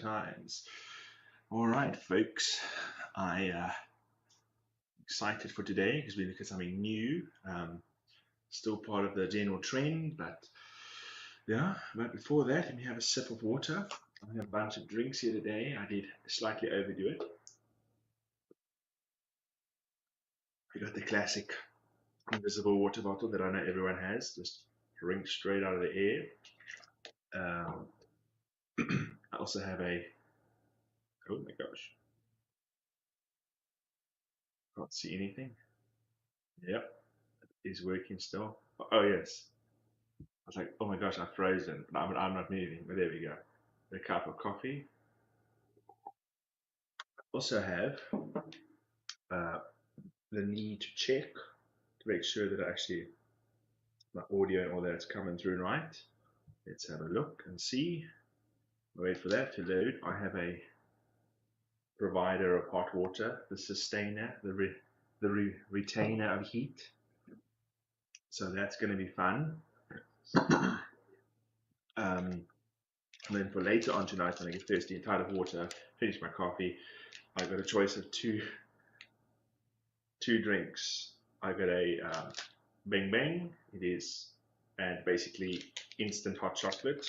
times. All right, folks. I excited for today because we look at something new. Still part of the general trend, but yeah. But before that, let me have a sip of water. I have a bunch of drinks here today. I did slightly overdo it. I got the classic invisible water bottle that I know everyone has. Just drink straight out of the air. I also have a, oh my gosh, can't see anything. Yep, it is working still. Oh yes. I was like, oh my gosh, I've frozen. But I'm not moving, but there we go. A cup of coffee. Also have the need to check to make sure that actually my audio and all that's coming through right. Let's have a look and see. Wait for that to load. I have a provider of hot water, the sustainer, the retainer of heat. So that's going to be fun. And then for later on tonight, when I get thirsty and tired of water, finish my coffee, I've got a choice of two drinks. I've got a Bang Bang. It is, and basically instant hot chocolate.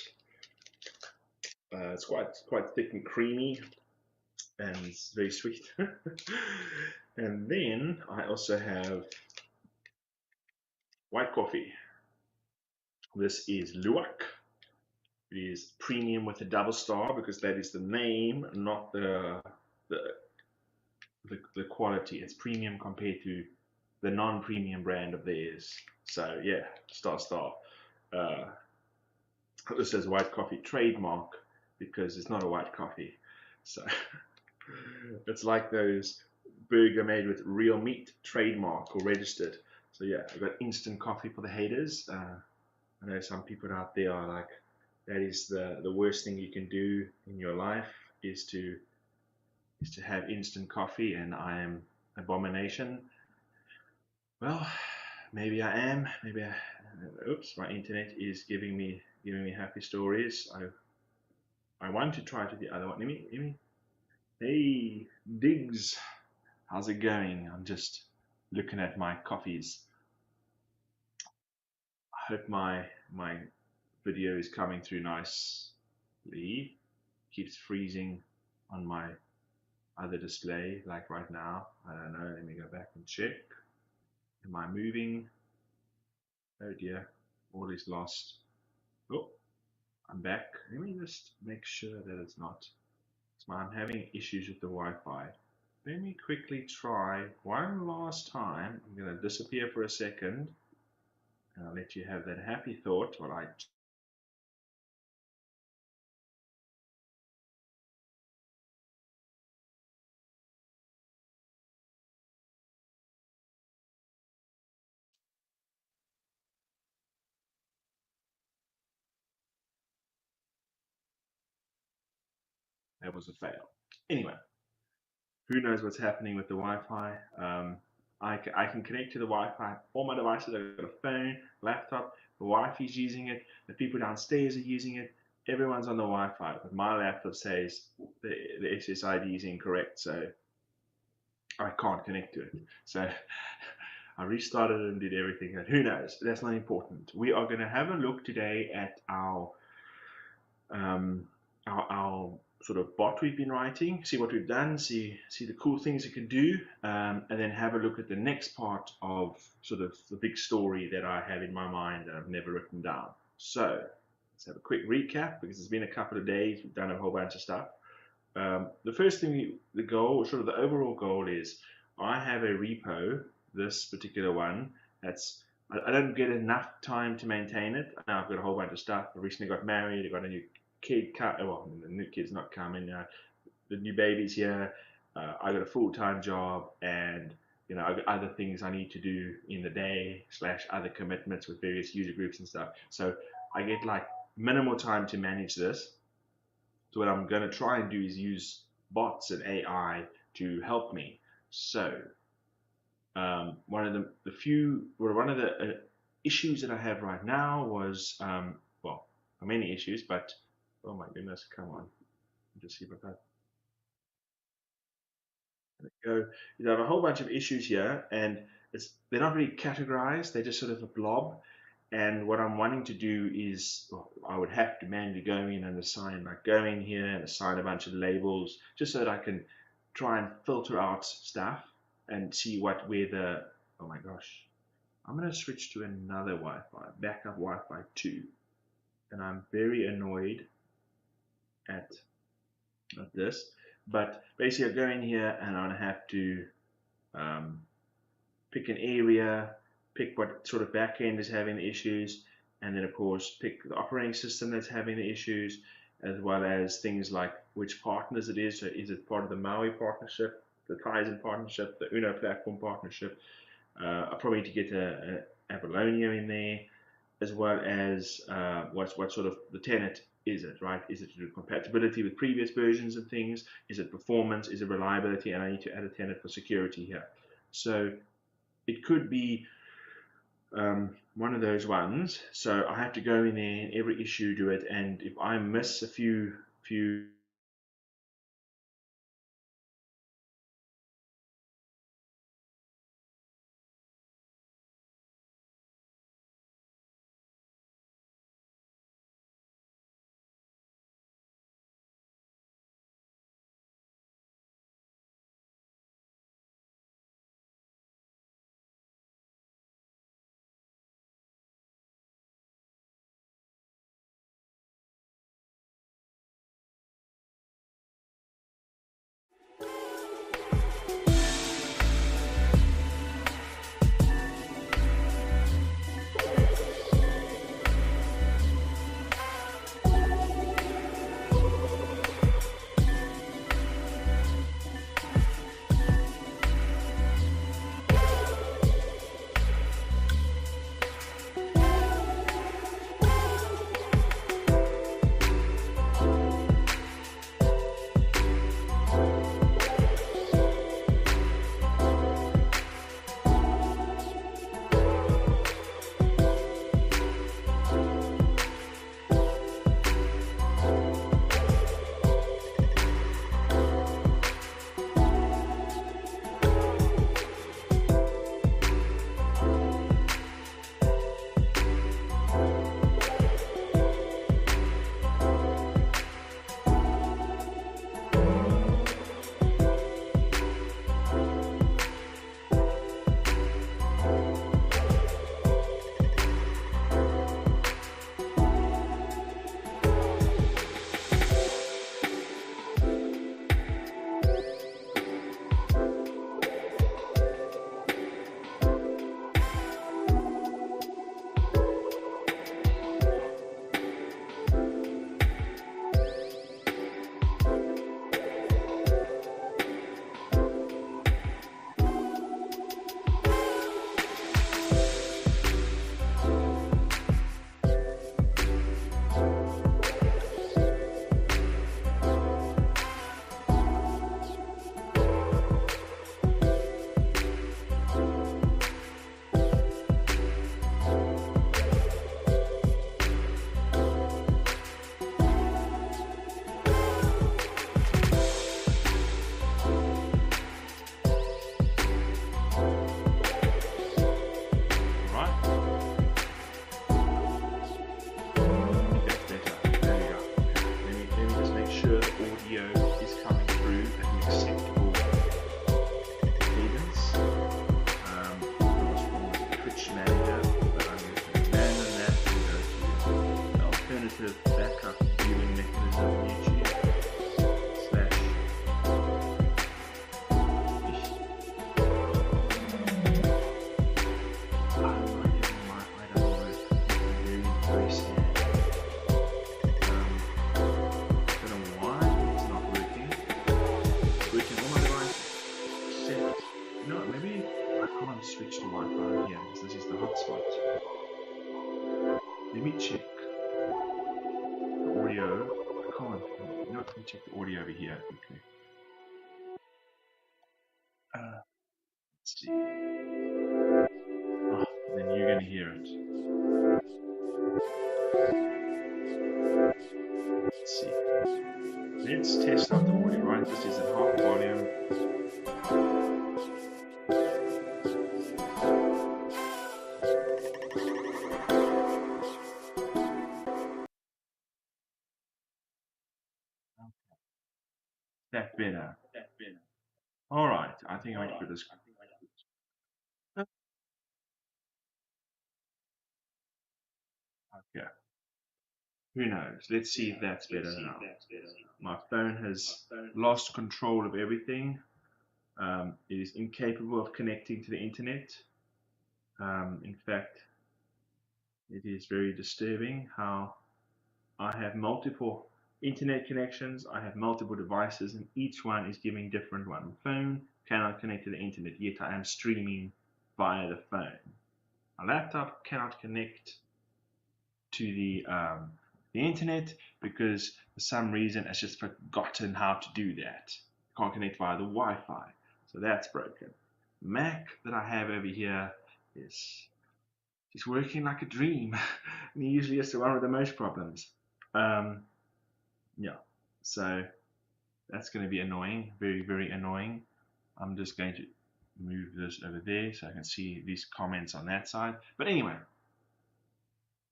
It's quite thick and creamy, and it's very sweet. And then I also have white coffee. This is Luwak. It is premium with a double star because that is the name, not the quality. It's premium compared to the non-premium brand of theirs. So yeah, star. This says white coffee trademark because it's not a white coffee. So it's like those burger made with real meat, trademark or registered. So yeah, I've got instant coffee for the haters. I know some people out there are like, that is the worst thing you can do in your life is to have instant coffee, and I am abomination. Well, maybe I am. Maybe oops, my internet is giving me happy stories. I want to try to the other one. Let me. Hey, Diggs, how's it going? I'm just looking at my coffees. I hope my video is coming through nicely. Keeps freezing on my other display, like right now. I don't know. Let me go back and check. Am I moving? Oh dear, all is lost. Oh, I'm back. Let me just make sure that it's not. I'm having issues with the Wi-Fi. Let me quickly try one last time. I'm going to disappear for a second, and I'll let you have that happy thought while I. That was a fail. Anyway, who knows what's happening with the Wi-Fi? I can connect to the Wi-Fi. All my devices, I've got a phone, laptop, the Wi-Fi is using it, the people downstairs are using it, everyone's on the Wi-Fi, but my laptop says the SSID is incorrect, so I can't connect to it. So I restarted and did everything, and who knows? That's not important. We are going to have a look today at our sort of bot we've been writing, see what we've done, see the cool things it can do, and then have a look at the next part of sort of the big story that I have in my mind that I've never written down. So let's have a quick recap because it's been a couple of days. We've done a whole bunch of stuff. The first thing, the goal, sort of the overall goal is I have a repo, this particular one, that's I don't get enough time to maintain it. Now I've got a whole bunch of stuff. I recently got married. I got a new kid. Well, the new kid's not coming. The new baby's here. I got a full-time job, and I got other things I need to do in the day / other commitments with various user groups and stuff. So I get like minimal time to manage this. So what I'm going to try and do is use bots and AI to help me. So one of the issues that I have right now was well, many issues, but oh my goodness, come on. Just see if I can go. You have a whole bunch of issues here, and they're not really categorized. They're just sort of a blob. And what I'm wanting to do is, well, I would have to manually go in and assign, like go in here and assign a bunch of labels, just so that I can try and filter out stuff and see where the, oh my gosh, I'm going to switch to another Wi-Fi, backup Wi-Fi 2. And I'm very annoyed at this. But basically I go in here and I'm going to have to pick an area, pick what sort of backend is having the issues, and then of course pick the operating system that's having the issues, as well as things like which partners it is. So is it part of the Maui partnership, the Kaizen partnership, the Uno platform partnership? I probably need to get a Apollonia in there, as well as what sort of the tenant is it, right? Is it to do compatibility with previous versions of things? Is it performance? Is it reliability? And I need to add a tenant for security here. So it could be one of those ones. So I have to go in there and every issue do it. And if I miss a few Let me check the audio. I can't. You know, let me check the audio over here quickly. Let's see. Oh, then you're going to hear it. Let's see. let's test out the audio, right? This is at half volume. That better. All right, I think I might put this. Okay, who knows? Let's see if that's better now. My phone has lost control of everything. It is incapable of connecting to the internet. In fact, it is very disturbing how I have multiple internet connections, I have multiple devices, and each one is giving different one. My phone cannot connect to the internet, yet I am streaming via the phone. My laptop cannot connect to the internet because for some reason it's just forgotten how to do that. Can't connect via the Wi-Fi, so that's broken. Mac that I have over here is just working like a dream. And usually it's the one with the most problems. Yeah, so that's going to be annoying, very, very annoying. I'm just going to move this over there so I can see these comments on that side. But anyway,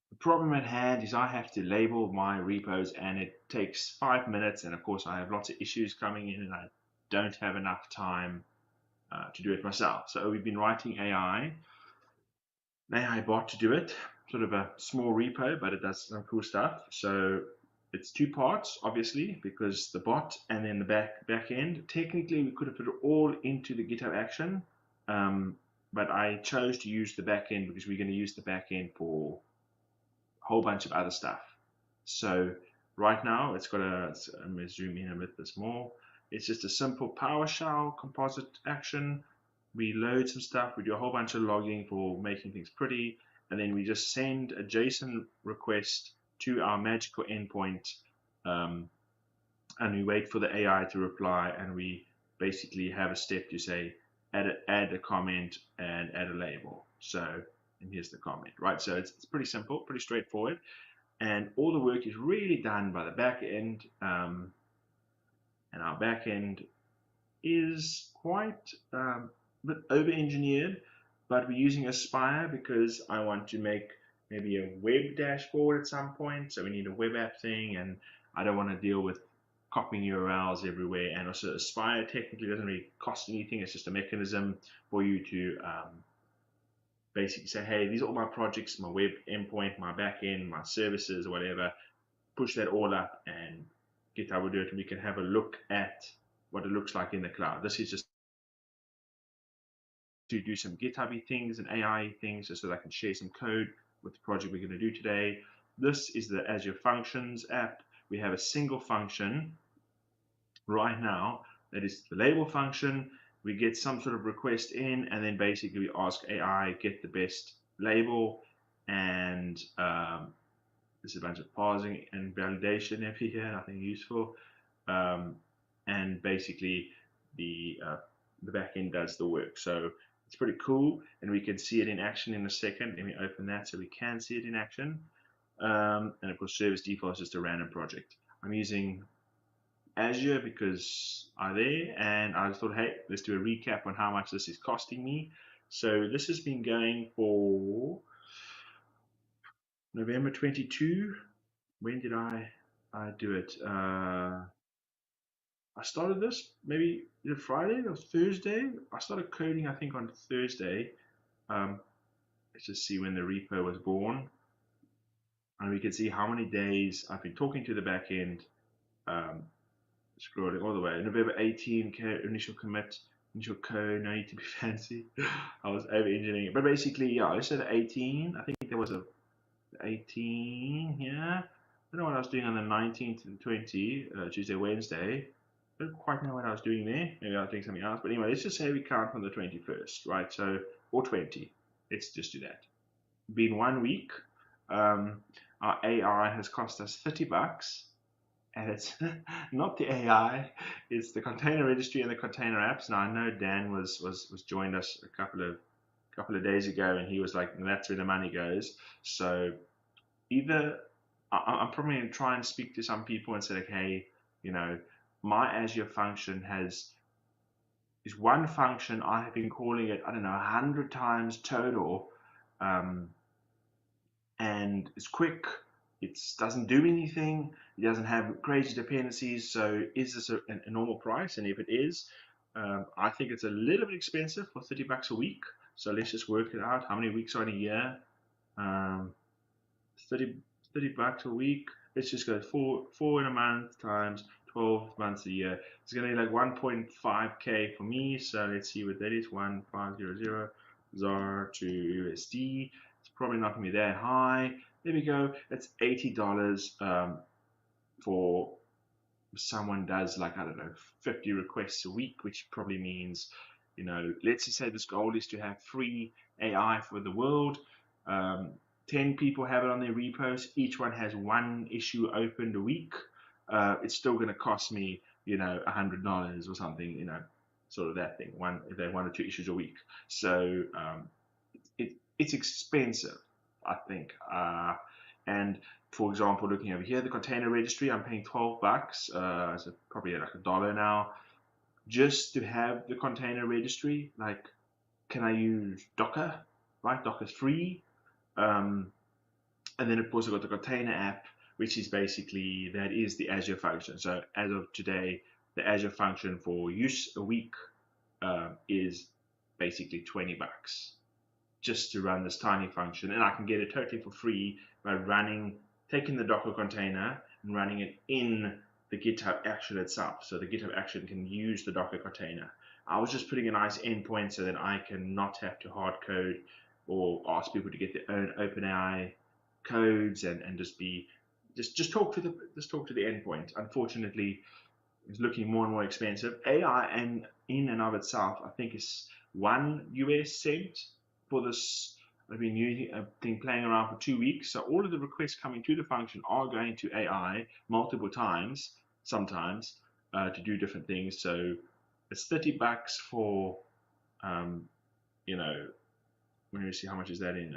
the problem at hand is I have to label my repos and it takes 5 minutes. And of course, I have lots of issues coming in and I don't have enough time to do it myself. So we've been writing an AI bot to do it, sort of a small repo, but it does some cool stuff. So it's two parts, obviously, because the bot and then the back end. Technically, we could have put it all into the GitHub action, but I chose to use the back end because we're going to use the back end for a whole bunch of other stuff. So right now, it's got a, I'm going to zoom in a bit this more. It's just a simple PowerShell composite action. We load some stuff, we do a whole bunch of logging for making things pretty, and then we just send a JSON request to our magical endpoint, and we wait for the AI to reply, and we basically have a step to say add a comment and add a label. So, and here's the comment, right? So it's pretty simple, pretty straightforward, and all the work is really done by the back end, and our back end is quite a bit over-engineered, but we're using Aspire because I want to make maybe a web dashboard at some point. So we need a web app thing, and I don't want to deal with copying URLs everywhere. And also Aspire technically doesn't really cost anything. It's just a mechanism for you to basically say, hey, these are all my projects, my web endpoint, my backend, my services, or whatever. Push that all up and GitHub will do it, and we can have a look at what it looks like in the cloud. This is just to do some GitHub things and AI things just so that I can share some code with the project we're going to do today. This is the Azure Functions app. We have a single function right now that is the label function. We get some sort of request in, and then basically we ask AI, get the best label, and there's a bunch of parsing and validation over here, nothing useful. And basically the backend does the work. So it's pretty cool, and we can see it in action in a second. Let me open that so we can see it in action. And of course, service default is just a random project. I'm using Azure because I'm there, and I thought, hey, let's do a recap on how much this is costing me. So this has been going for November 22. When did I do it? I started this maybe either Friday or Thursday. I started coding, I think, on Thursday. Let's just see when the repo was born. And we can see how many days I've been talking to the backend, scrolling all the way. November 18, initial commit, initial code, no need to be fancy. I was over-engineering it. But basically, yeah, I said 18. I think there was a 18 here. I don't know what I was doing on the 19th and 20th, Tuesday, Wednesday. I don't quite know what I was doing there. Maybe I was doing something else. But anyway, let's just say we count from the 21st, right? So, or 20. Let's just do that. Been 1 week. Our AI has cost us $30, and it's not the AI, it's the container registry and the container apps. Now I know Dan was joined us a couple of days ago, and he was like, that's where the money goes. So either I'm probably going to try and speak to some people and say, like, hey, You know, my Azure function is one function. I have been calling it, I don't know, 100 times total, um, and it's quick. It doesn't do anything. It doesn't have crazy dependencies. So is this a normal price? And if it is, I think it's a little bit expensive for $30 a week. So let's just work it out. How many weeks are in a year? Um, 30, $30 a week. Let's just go four in a month times 12 months a year. It's going to be like 1.5K for me. So let's see what that is. 1500 ZAR to USD. It's probably not going to be that high. There we go. That's $80 for someone does, like, I don't know, 50 requests a week, which probably means, you know, let's just say this goal is to have free AI for the world. 10 people have it on their repos. Each one has one issue opened a week. It's still going to cost me, you know, $100 or something, you know, sort of that thing. If they have 1 or 2 issues a week. So it's expensive, I think. And for example, looking over here, the container registry, I'm paying $12. So probably like $1 now, just to have the container registry. Like, can I use Docker? Right, Docker's free. And then of course I've got the container app, which is basically, that is the Azure function. So as of today, the Azure function for use a week is basically $20 just to run this tiny function, and I can get it totally for free by taking the Docker container and running it in the GitHub action itself. So the GitHub action can use the Docker container. I was just putting a nice endpoint so that I can not have to hard code or ask people to get their own OpenAI codes and just talk to the endpoint. Unfortunately, it's looking more and more expensive. AI and in and of itself, I think, is $1 for this. I've been playing around for 2 weeks, so all of the requests coming to the function are going to AI multiple times, sometimes, to do different things. So it's $30 for, you know, let me see how much is that in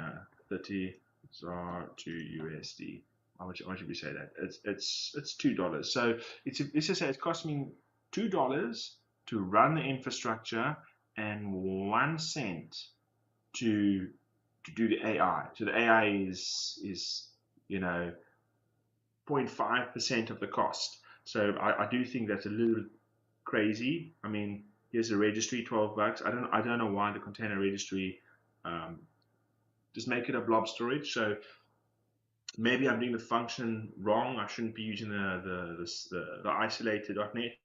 30 ZAR to USD. How much should we say that? It's $2. So let's just say it's costing me $2 to run the infrastructure and 1 cent to do the AI. So the AI is you know, 0.5% of the cost. So I do think that's a little crazy. I mean, here's a registry, $12. I don't know why the container registry just make it a blob storage. So maybe I'm doing the function wrong. I shouldn't be using the isolated.net.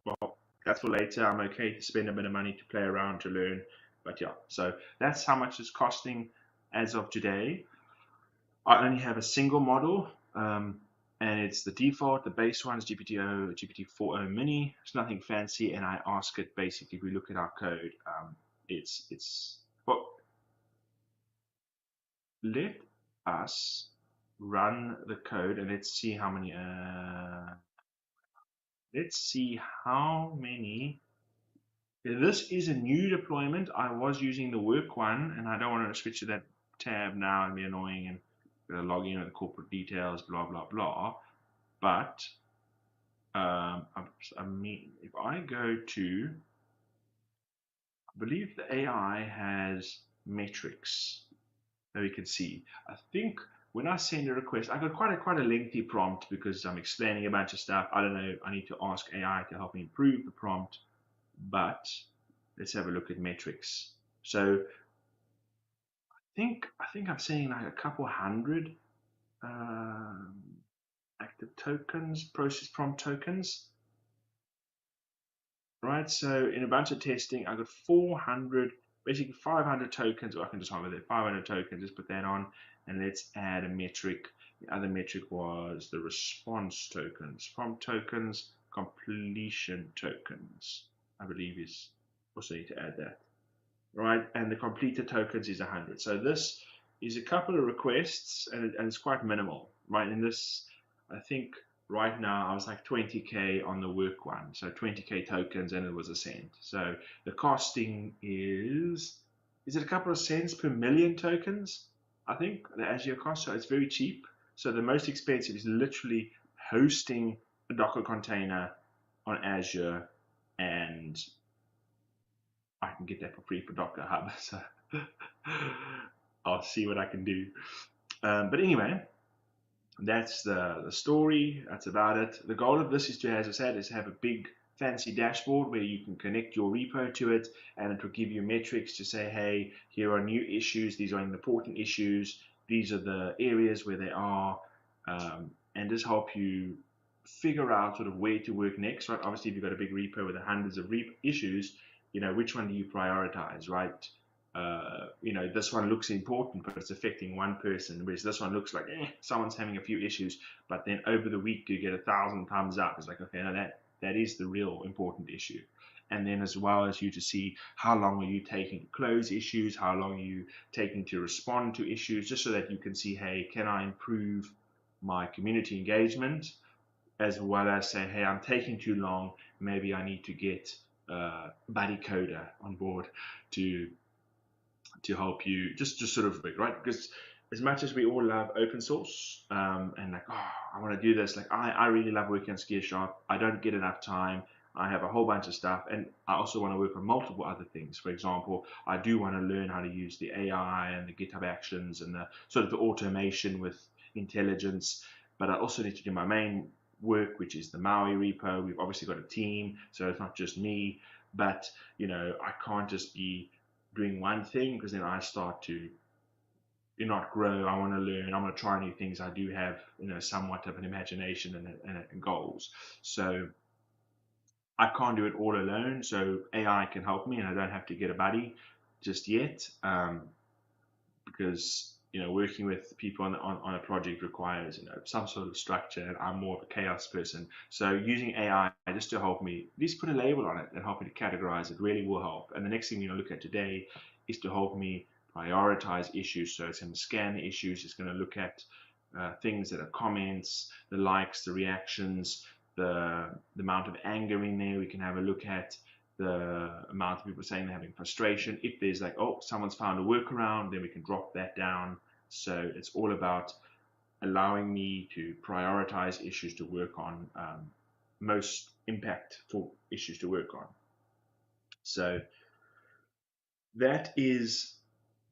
Well, that's for later. I'm okay to spend a bit of money to play around, to learn. But yeah, so that's how much it's costing as of today. I only have a single model, and it's the default. The base one is GPT-4o mini. It's nothing fancy, and I ask it basically. If we look at our code, well, let us run the code and let's see how many. This is a new deployment. I was using the work one, and I don't want to switch to that tab now and be annoying and log in with the corporate details, blah blah blah. But I mean, if I go to, I believe the AI has metrics that we can see. I think when I send a request, I got quite a lengthy prompt because I'm explaining a bunch of stuff. I don't know. I need to ask AI to help me improve the prompt. But let's have a look at metrics. So I think I'm saying like a couple hundred active tokens, process prompt tokens, right? So in a bunch of testing, I got 400, basically 500 tokens, or I can just hover there, 500 tokens, just put that on, and let's add a metric. The other metric was the response tokens, prompt tokens, completion tokens, I believe is also need to add that, right? And the completed tokens is 100. So this is a couple of requests, and it's quite minimal, right? In this, I think right now I was like 20K on the work one, so 20K tokens, and it was a cent. So the costing is it a couple of cents per million tokens? I think the Azure cost, so it's very cheap. So the most expensive is literally hosting a Docker container on Azure, and I can get that for free for Docker Hub. So I'll see what I can do. But anyway, that's the story. That's about it. The goal of this is to, as I said, is have a big fancy dashboard where you can connect your repo to it, and it will give you metrics to say, hey, here are new issues. These are important issues. These are the areas where they are, and just help you figure out sort of where to work next, right? Obviously, if you've got a big repo with hundreds of issues, which one do you prioritize, right? This one looks important, but it's affecting one person, whereas this one looks like someone's having a few issues, but then over the week you get 1,000 thumbs up. It's like, okay, no, that is the real important issue. And then as well as you to see how long are you taking to close issues, how long are you taking to respond to issues, just so that you can see, hey, can I improve my community engagement, as well as say, hey, I'm taking too long, maybe I need to get buddy coder on board to help you just sort of right, because as much as we all love open source, and like, oh, I want to do this, like I really love working on Skillshop. I don't get enough time. I have a whole bunch of stuff, and I also want to work on multiple other things. For example, I do want to learn how to use the AI and the GitHub Actions and the sort of the automation with intelligence, but I also need to do my main work, which is the Maui repo. We've obviously got a team, so it's not just me, but I can't just be doing one thing, because then I start to not grow. I want to learn. I want to try new things. I do have somewhat of an imagination and goals. So I can't do it all alone. So AI can help me, and I don't have to get a buddy just yet, because working with people on a project requires some sort of structure, and I'm more of a chaos person. So using AI just to help me, at least put a label on it and help me to categorize it, really will help. And the next thing we're going to look at today is to help me prioritize issues. So it's going to scan the issues. It's going to look at things that are comments, the likes, the reactions, the amount of anger in there. We can have a look at the amount of people saying they're having frustration. If there's like, oh, someone's found a workaround, then we can drop that down. So it's all about allowing me to prioritize issues to work on, most impactful issues to work on. So that is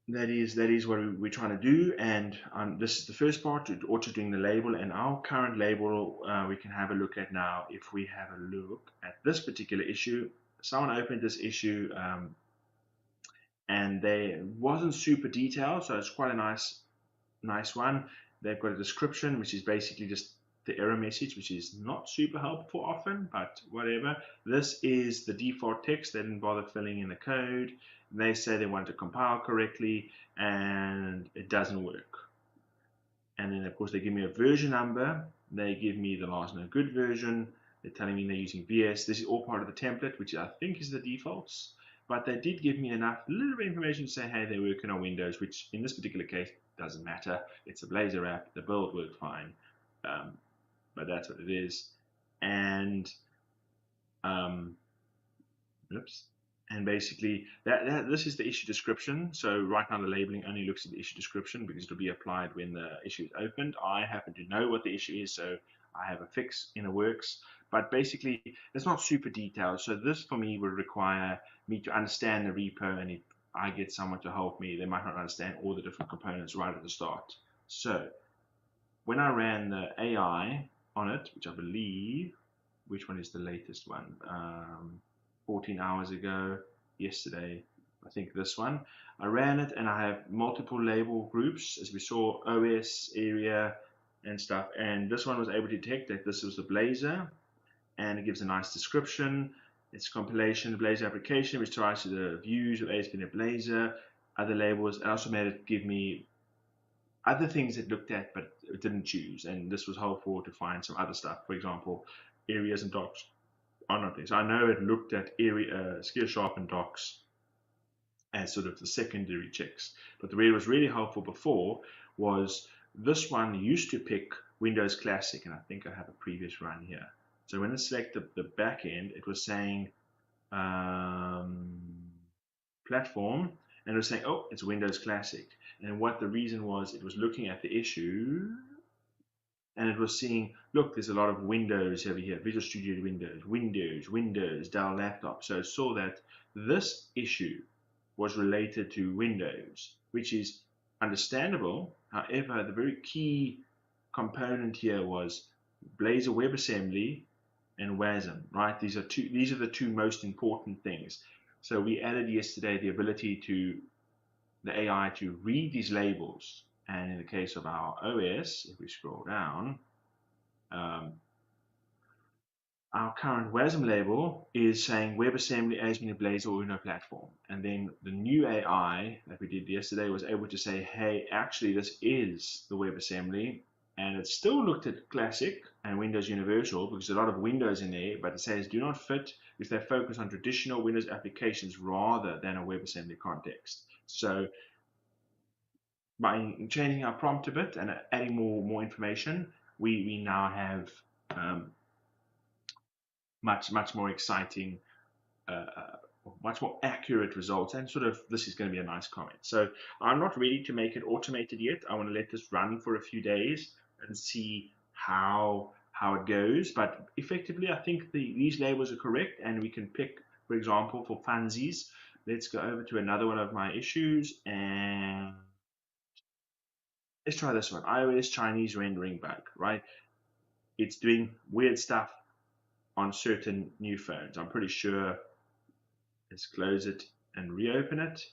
what we're trying to do. And this is the first part, also doing the label. And our current label, we can have a look at now. If we have a look at this particular issue, someone opened this issue, and they wasn't super detailed, so it's quite a nice one. They've got a description, which is basically just the error message, which is not super helpful often, but whatever. This is the default text. They didn't bother filling in the code. They say they want to compile correctly, and it doesn't work. And then of course they give me a version number. They give me the last no good version. They're telling me they're using VS. This is all part of the template, which I think is the defaults. But they did give me enough, little bit of information to say, hey, they're working on Windows, which in this particular case doesn't matter. It's a Blazor app. The build worked fine, but that's what it is. And oops. And basically, this is the issue description. So right now the labeling only looks at the issue description because it'll be applied when the issue is opened. I happen to know what the issue is, so I have a fix in the works. But basically, it's not super detailed. So this for me would require me to understand the repo, and if I get someone to help me, they might not understand all the different components right at the start. So when I ran the AI on it, which I believe, which one is the latest one? 14 hours ago, yesterday, I think this one. I ran it, and I have multiple label groups, as we saw, OS, area, and stuff. And this one was able to detect that this was the Blazor, and it gives a nice description. It's compilation, the Blazor application, which tries to the views of ASP.NET Blazor, other labels. I also made it give me other things it looked at, but it didn't choose. And this was helpful to find some other stuff. For example, areas and docs are not there. So I know it looked at area, Skillshop and docs as sort of the secondary checks. But the way it was really helpful before was this one used to pick Windows Classic, and I think I have a previous run here. So when I select the back end, it was saying platform, and it was saying, oh, it's Windows Classic. And what the reason was, it was looking at the issue. and it was seeing, look, there's a lot of Windows over here, Visual Studio Windows, Dell laptop. So it saw that this issue was related to Windows, which is understandable. However, the very key component here was Blazor WebAssembly and WASM, right? These are the two most important things. So we added yesterday the ability to the AI to read these labels, and in the case of our OS, if we scroll down, um, our current WASM label is saying WebAssembly as in a Blazor or Uno platform. And then the new AI that we did yesterday was able to say, hey, actually, this is the WebAssembly. And it still looked at Classic and Windows Universal because there's a lot of Windows in there, but it says do not fit if they focus on traditional Windows applications rather than a WebAssembly context. So by changing our prompt a bit and adding more information, we now have much more exciting, much more accurate results, and sort of this is going to be a nice comment. So I'm not ready to make it automated yet. I want to let this run for a few days and see how it goes. But effectively, I think these labels are correct, and we can pick, for example, for funsies. Let's go over to another one of my issues, and let's try this one. iOS Chinese rendering bug, right? It's doing weird stuff on certain new phones. I'm pretty sure. Let's close it and reopen it.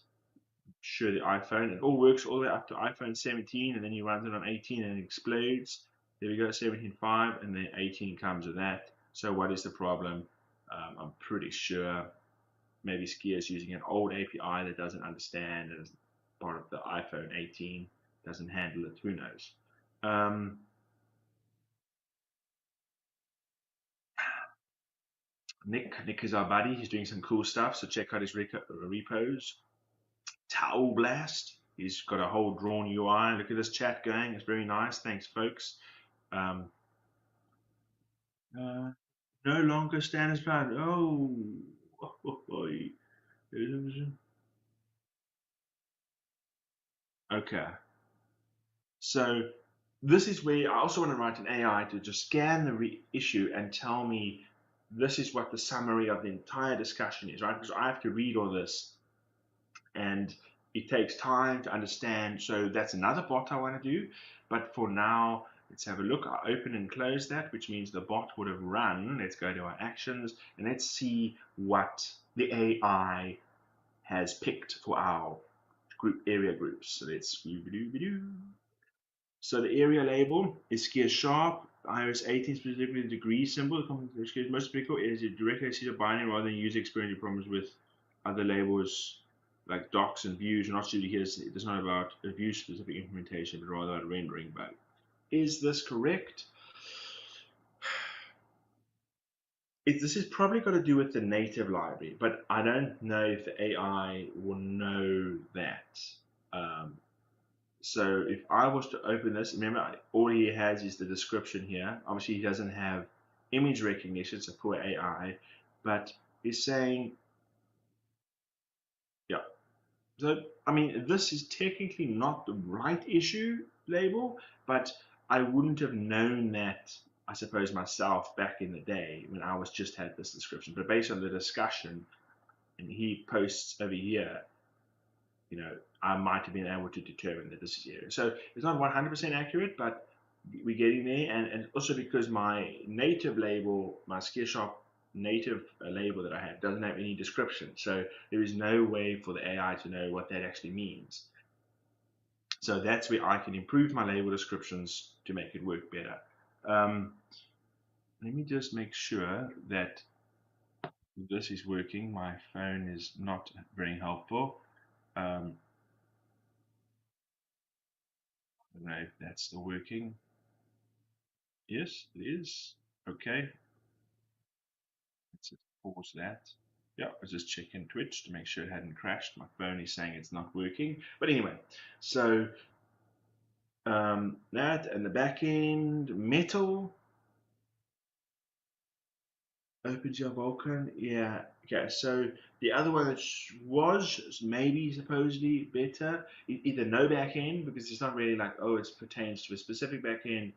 Sure, the iPhone, it all works all the way up to iPhone 17, and then you run it on 18 and it explodes. There we go, 17.5, and then 18 comes with that. So what is the problem? I'm pretty sure maybe Skia is using an old API that doesn't understand, and as part of the iPhone 18 doesn't handle it. Who knows? Nick is our buddy. He's doing some cool stuff, so check out his repos. Towel Blast. He's got a whole drawn UI. Look at this chat going. It's very nice. Thanks, folks. Um, no longer standards bound. Oh. Okay. So this is where I also want to write an AI to just scan the issue and tell me this is what the summary of the entire discussion is, right? Because I have to read all this and it takes time to understand. So that's another bot I want to do. But for now, let's have a look. I open and close that, which means the bot would have run. Let's go to our actions and let's see what the AI has picked for our area groups. So let's so the area label is Skia Sharp, iOS 18 specifically the degree symbol. Most applicable is a directly accessible binary rather than user experience problems with other labels like docs and views. We're not suited here. It's not about a view specific implementation, but rather about rendering bug. Is this correct? This is probably got to do with the native library, but I don't know if the AI will know that. So if I was to open this, remember all he has is the description here. Obviously he doesn't have image recognition, it's a poor AI, but he's saying, yeah. So, I mean, this is technically not the right issue label, but I wouldn't have known that, I suppose, myself back in the day when I was just had this description. But based on the discussion, and he posts over here, you know, I might have been able to determine that this is area. So it's not 100% accurate, but we're getting there. And also because my native label, my SkiaSharp native label that I have doesn't have any description. So there is no way for the AI to know what that actually means. So that's where I can improve my label descriptions to make it work better. Let me just make sure that this is working. My phone is not very helpful. I don't know if that's still working. Yes, it is. Okay. Let's just pause that. Yeah, I was just checking Twitch to make sure it hadn't crashed. My phone is saying it's not working. But anyway, so that and the back end, Metal, OpenGL Vulkan, yeah. Okay, so the other one that was maybe supposedly better, either no back end because it's not really like, oh, it pertains to a specific back end,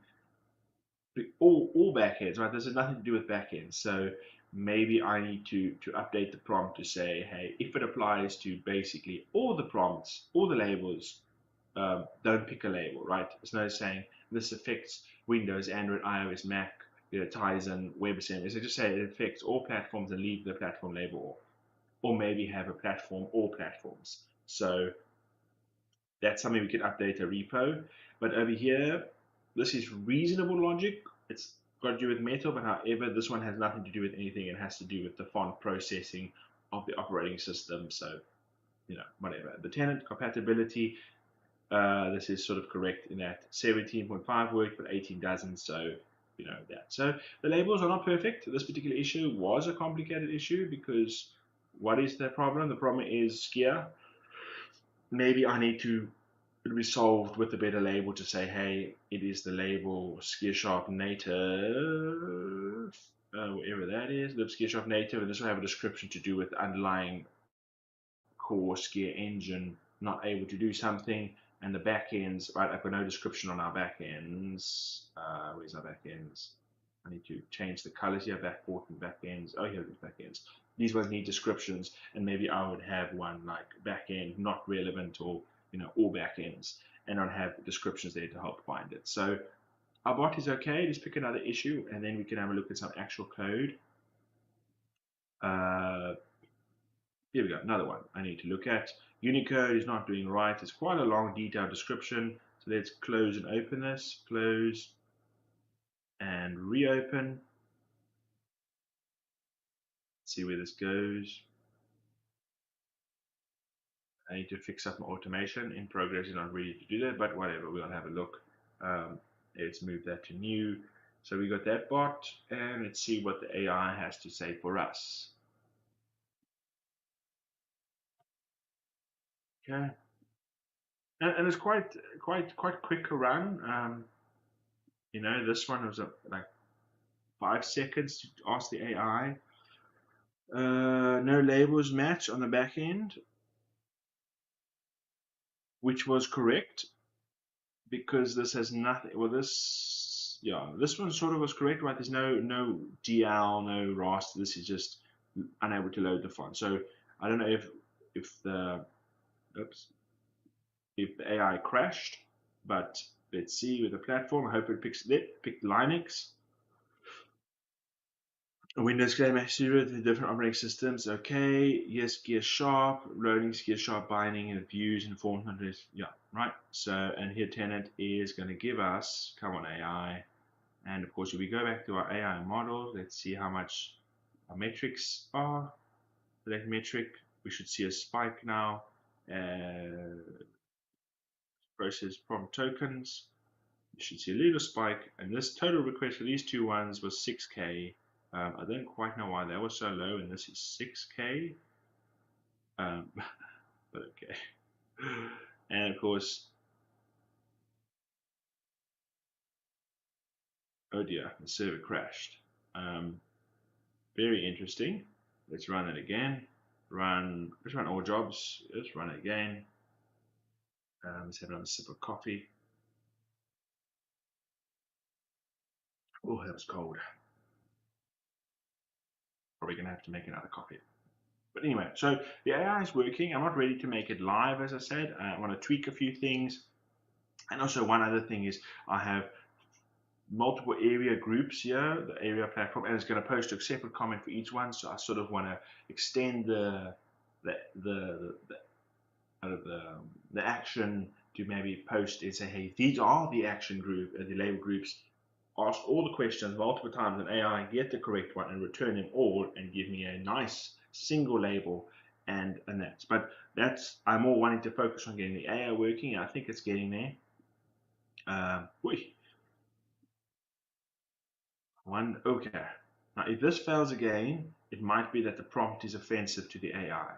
all backends, right? This has nothing to do with backends. So maybe I need to update the prompt to say, hey, if it applies to basically all the prompts, all the labels, don't pick a label, right? There's no saying this affects Windows, Android, iOS, Mac, ties in WebAssembly. So just say it affects all platforms and leave the platform label, or maybe have a platform, all platforms. So that's something we can update a repo. But over here, this is reasonable logic. It's got to do with metal, but however, this one has nothing to do with anything. It has to do with the font processing of the operating system. So, whatever. The tenant compatibility, this is sort of correct in that 17.5 worked, but 18 doesn't. So, that. So the labels are not perfect. This particular issue was a complicated issue because what is the problem? The problem is skier. Maybe I need to be solved with a better label to say, hey, it is the label SkiSharp native, whatever that is, live SkiSharp native, and this will have a description to do with the underlying core skier engine not able to do something, and the backends, right? I've got no description on our backends. Where's our backends? I need to change the colors here, backport and backends. Oh, here it is, backends. These ones need descriptions, and maybe I would have one like backend not relevant, or all backends, and I'd have descriptions there to help find it. So our bot is okay. Let's pick another issue, and then we can have a look at some actual code. Here we go, another one I need to look at. Unicode is not doing right. It's quite a long, detailed description. So let's close and open this. Close and reopen. See where this goes. I need to fix up my automation. In progress is not ready to do that, but whatever, we'll have a look. Let's move that to new. So we got that bot, and let's see what the AI has to say for us. Okay, and it's quite quick to run. This one was like 5 seconds to ask the AI. No labels match on the back end, which was correct because this has nothing. Well, this one sort of was correct, right? There's no DL, no raster. This is just unable to load the font. So I don't know if the AI crashed, but let's see with the platform. I hope it picks Linux. Windows Game Studio, the different operating systems. Okay, yes, GearSharp, loading GearSharp binding and views and form hunters. Yeah, right. So, and here tenant is going to give us, come on AI, and of course, if we go back to our AI model, let's see how much our metrics are. Select metric, we should see a spike now. Process prompt tokens, you should see a little spike, and this total request for these two ones was 6K. I don't quite know why that was so low, and this is 6K. But okay. And of course, oh dear, the server crashed. Very interesting. Let's run it again. Let's run all jobs. Let's run it again. Let's have another sip of coffee. Oh, that was cold. Probably gonna have to make another coffee. But anyway, so the AI is working. I'm not ready to make it live, as I said. I want to tweak a few things. And also one other thing is I have multiple area groups here, the area platform, and it's going to post a separate comment for each one. So I sort of want to extend the action to maybe post and say, hey, these are the action group, the label groups. Ask all the questions multiple times, and AI get the correct one and return them all, and give me a nice single label, and that's. But I'm more wanting to focus on getting the AI working. I think it's getting there. Okay. Now, if this fails again, it might be that the prompt is offensive to the AI,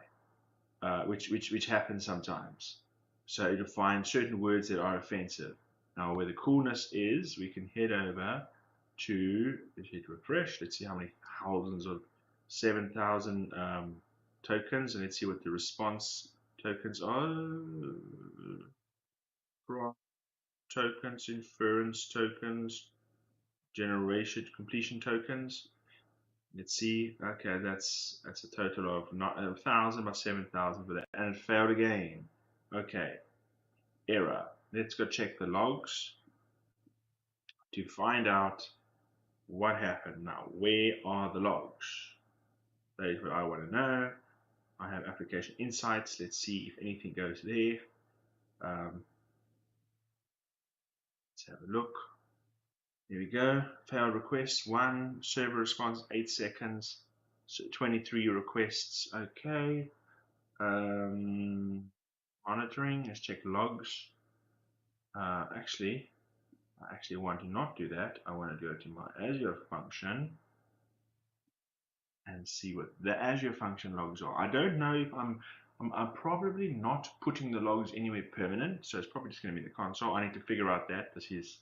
which happens sometimes. So it'll find certain words that are offensive. Now, where the coolness is, we can head over to, let's hit refresh. Let's see how many thousands of 7,000 tokens, and let's see what the response tokens are. Tokens, inference tokens, generation completion tokens. Let's see. Okay, that's a total of not 1,000 by 7,000 for that, and it failed again. Okay, error. Let's go check the logs to find out what happened. Now, where are the logs? That is what I want to know. I have application insights. Let's see if anything goes there. Let's have a look. Here we go. Failed request 1. Server response 8 seconds. So 23 requests. Okay. Monitoring. Let's check logs. Actually, I actually want to not do that. I want to go to my Azure function and see what the Azure function logs are. I don't know if I'm probably not putting the logs anywhere permanent, so it's probably just going to be the console. I need to figure out that. This is,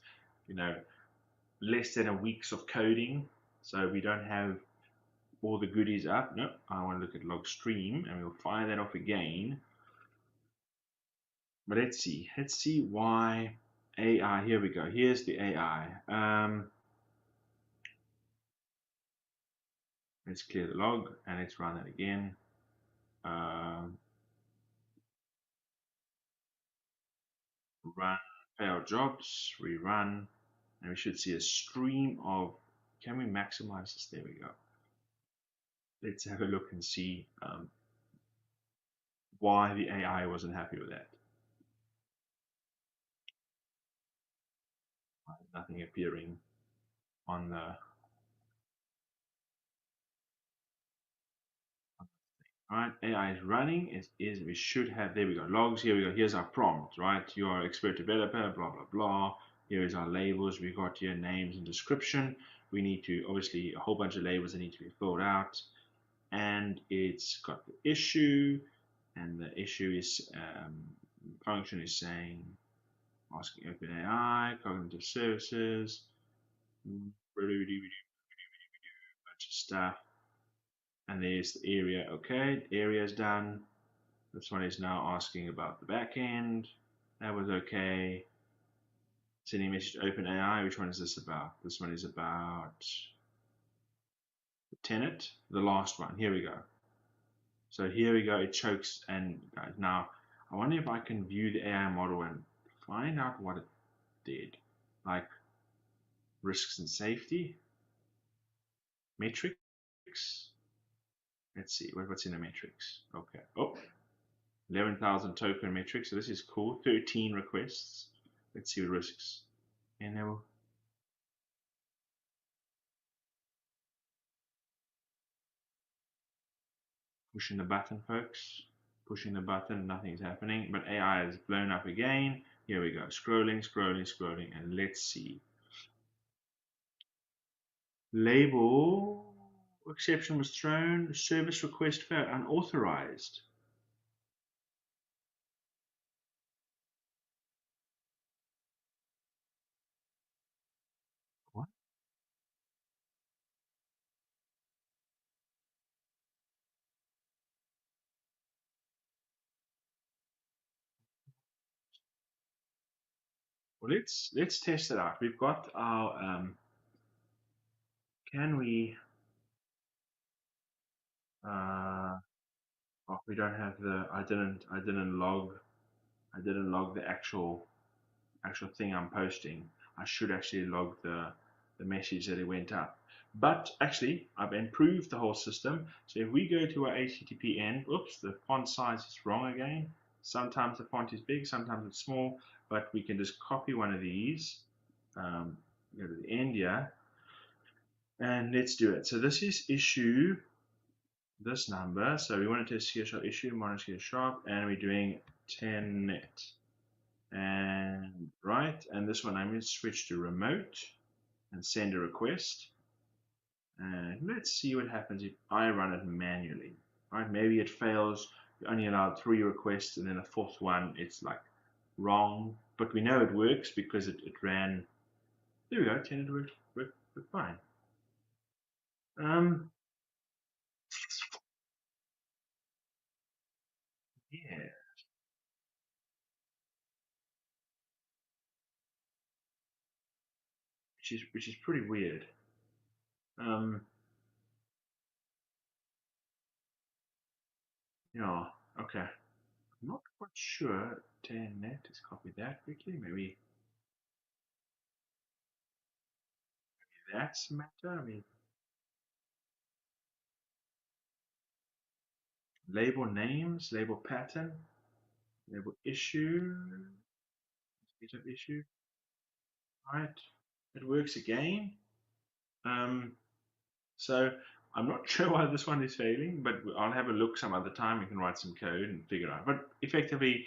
less than a week's of coding, so we don't have all the goodies up. No, I want to look at log stream, and we'll fire that off again. But let's see why AI. Here we go. Here's the AI. Let's clear the log and let's run it again. Run failed jobs, rerun, and we should see a stream of. Can we maximize this? There we go. Let's have a look and see why the AI wasn't happy with that. Nothing appearing on the. Alright, AI is running. We should have, there we go, logs. Here we go. Here's our prompt, right? You are expert developer, blah, blah, blah. Here is our labels. We got here names and description. We need to, obviously, a whole bunch of labels that need to be filled out. And it's got the issue. And the issue is, function is saying, asking OpenAI, cognitive services, bunch of stuff. And there's the area. Okay, the area is done. This one is now asking about the backend. That was okay. Sending a message to OpenAI. Which one is this about? This one is about the tenant, the last one. Here we go. So here we go. It chokes. And now I wonder if I can view the AI model and find out what it did. Like risks and safety, metrics. Let's see what's in the metrics. Okay. Oh, 11,000 token metrics. So this is cool. 13 requests. Let's see the risks. And now pushing the button, folks. Pushing the button, nothing's happening. But AI is blown up again. Here we go. Scrolling, scrolling, scrolling. And let's see. Label. Exception was thrown. Service request failed. Unauthorized. What? Well, let's test it out. We've got our can we oh, we don't have the I didn't log the actual thing I'm posting. I should actually log the message that it went up. But actually, I've improved the whole system. So if we go to our HTTP end, oops, the font size is wrong again. Sometimes the font is big, sometimes it's small, but we can just copy one of these, go to the end here, and let's do it. So this is issue, this number. So we want it to C# issue, minus C#, and we're doing 10 net. And right, and this one I'm going to switch to remote and send a request. And let's see what happens if I run it manually. Right, maybe it fails. You only allowed 3 requests, and then the 4th one, it's like wrong. But we know it works because it ran. There we go, 10 it worked fine. Yeah. which is pretty weird. Yeah, okay. I'm not quite sure. Net, let's copy that quickly. Maybe that's matter. I mean, label names, label pattern, label issue, GitHub issue. Right, it works again. Um, so I'm not sure why this one is failing, but I'll have a look some other time. We can write some code and figure out. But effectively,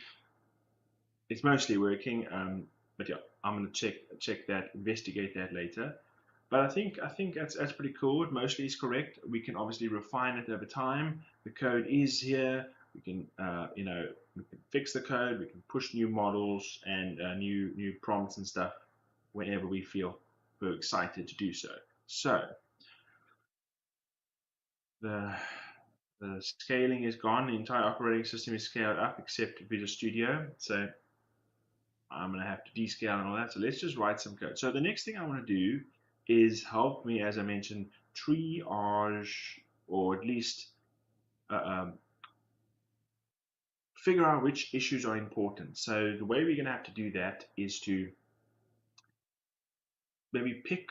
it's mostly working. But yeah, I'm gonna check that, investigate that later. But I think that's pretty cool. It mostly is correct. We can obviously refine it over time. The code is here. We can we can fix the code. We can push new models and new prompts and stuff whenever we feel we're excited to do so. So the the scaling is gone. The entire operating system is scaled up except Visual Studio. So I'm going to have to descale and all that. So let's just write some code. So the next thing I want to do is help me, as I mentioned, triage, or at least uh, um, figure out which issues are important. So the way we're going to have to do that is to maybe pick.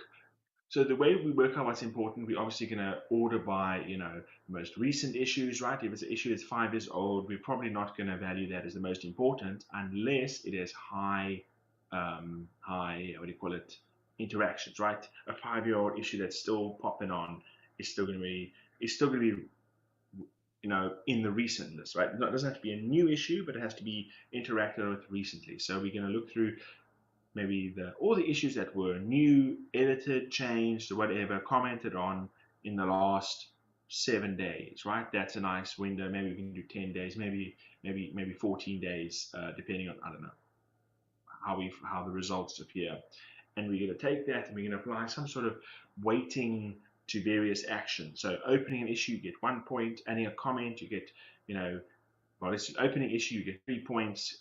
So the way we work out what's important, we're obviously going to order by, most recent issues, right? If it's an issue that's 5 years old, we're probably not going to value that as the most important unless it has high, what do you call it, interactions, right? A 5-year-old issue that's still popping on is still going to be, in the recent list, right? It doesn't have to be a new issue, but it has to be interacted with recently. So we're going to look through maybe all the issues that were new, edited, changed, or whatever, commented on in the last 7 days, right? That's a nice window. Maybe we can do 10 days, maybe 14 days, depending on, I don't know, how the results appear. And we're going to take that and we're going to apply some sort of weighting to various actions. So opening an issue, you get 1 point. Adding a comment, you get, well, it's an opening issue, you get 3 points.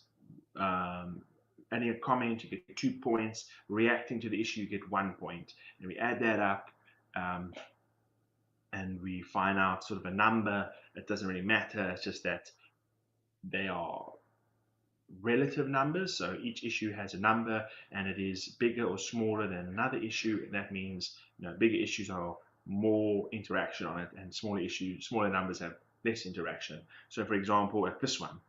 Adding a comment, you get 2 points. Reacting to the issue, you get 1 point. And we add that up, and we find out sort of a number. It doesn't really matter. It's just that they are relative numbers. So each issue has a number, and it is bigger or smaller than another issue. And that means bigger issues are more interaction on it, and smaller numbers have less interaction. So for example, at this one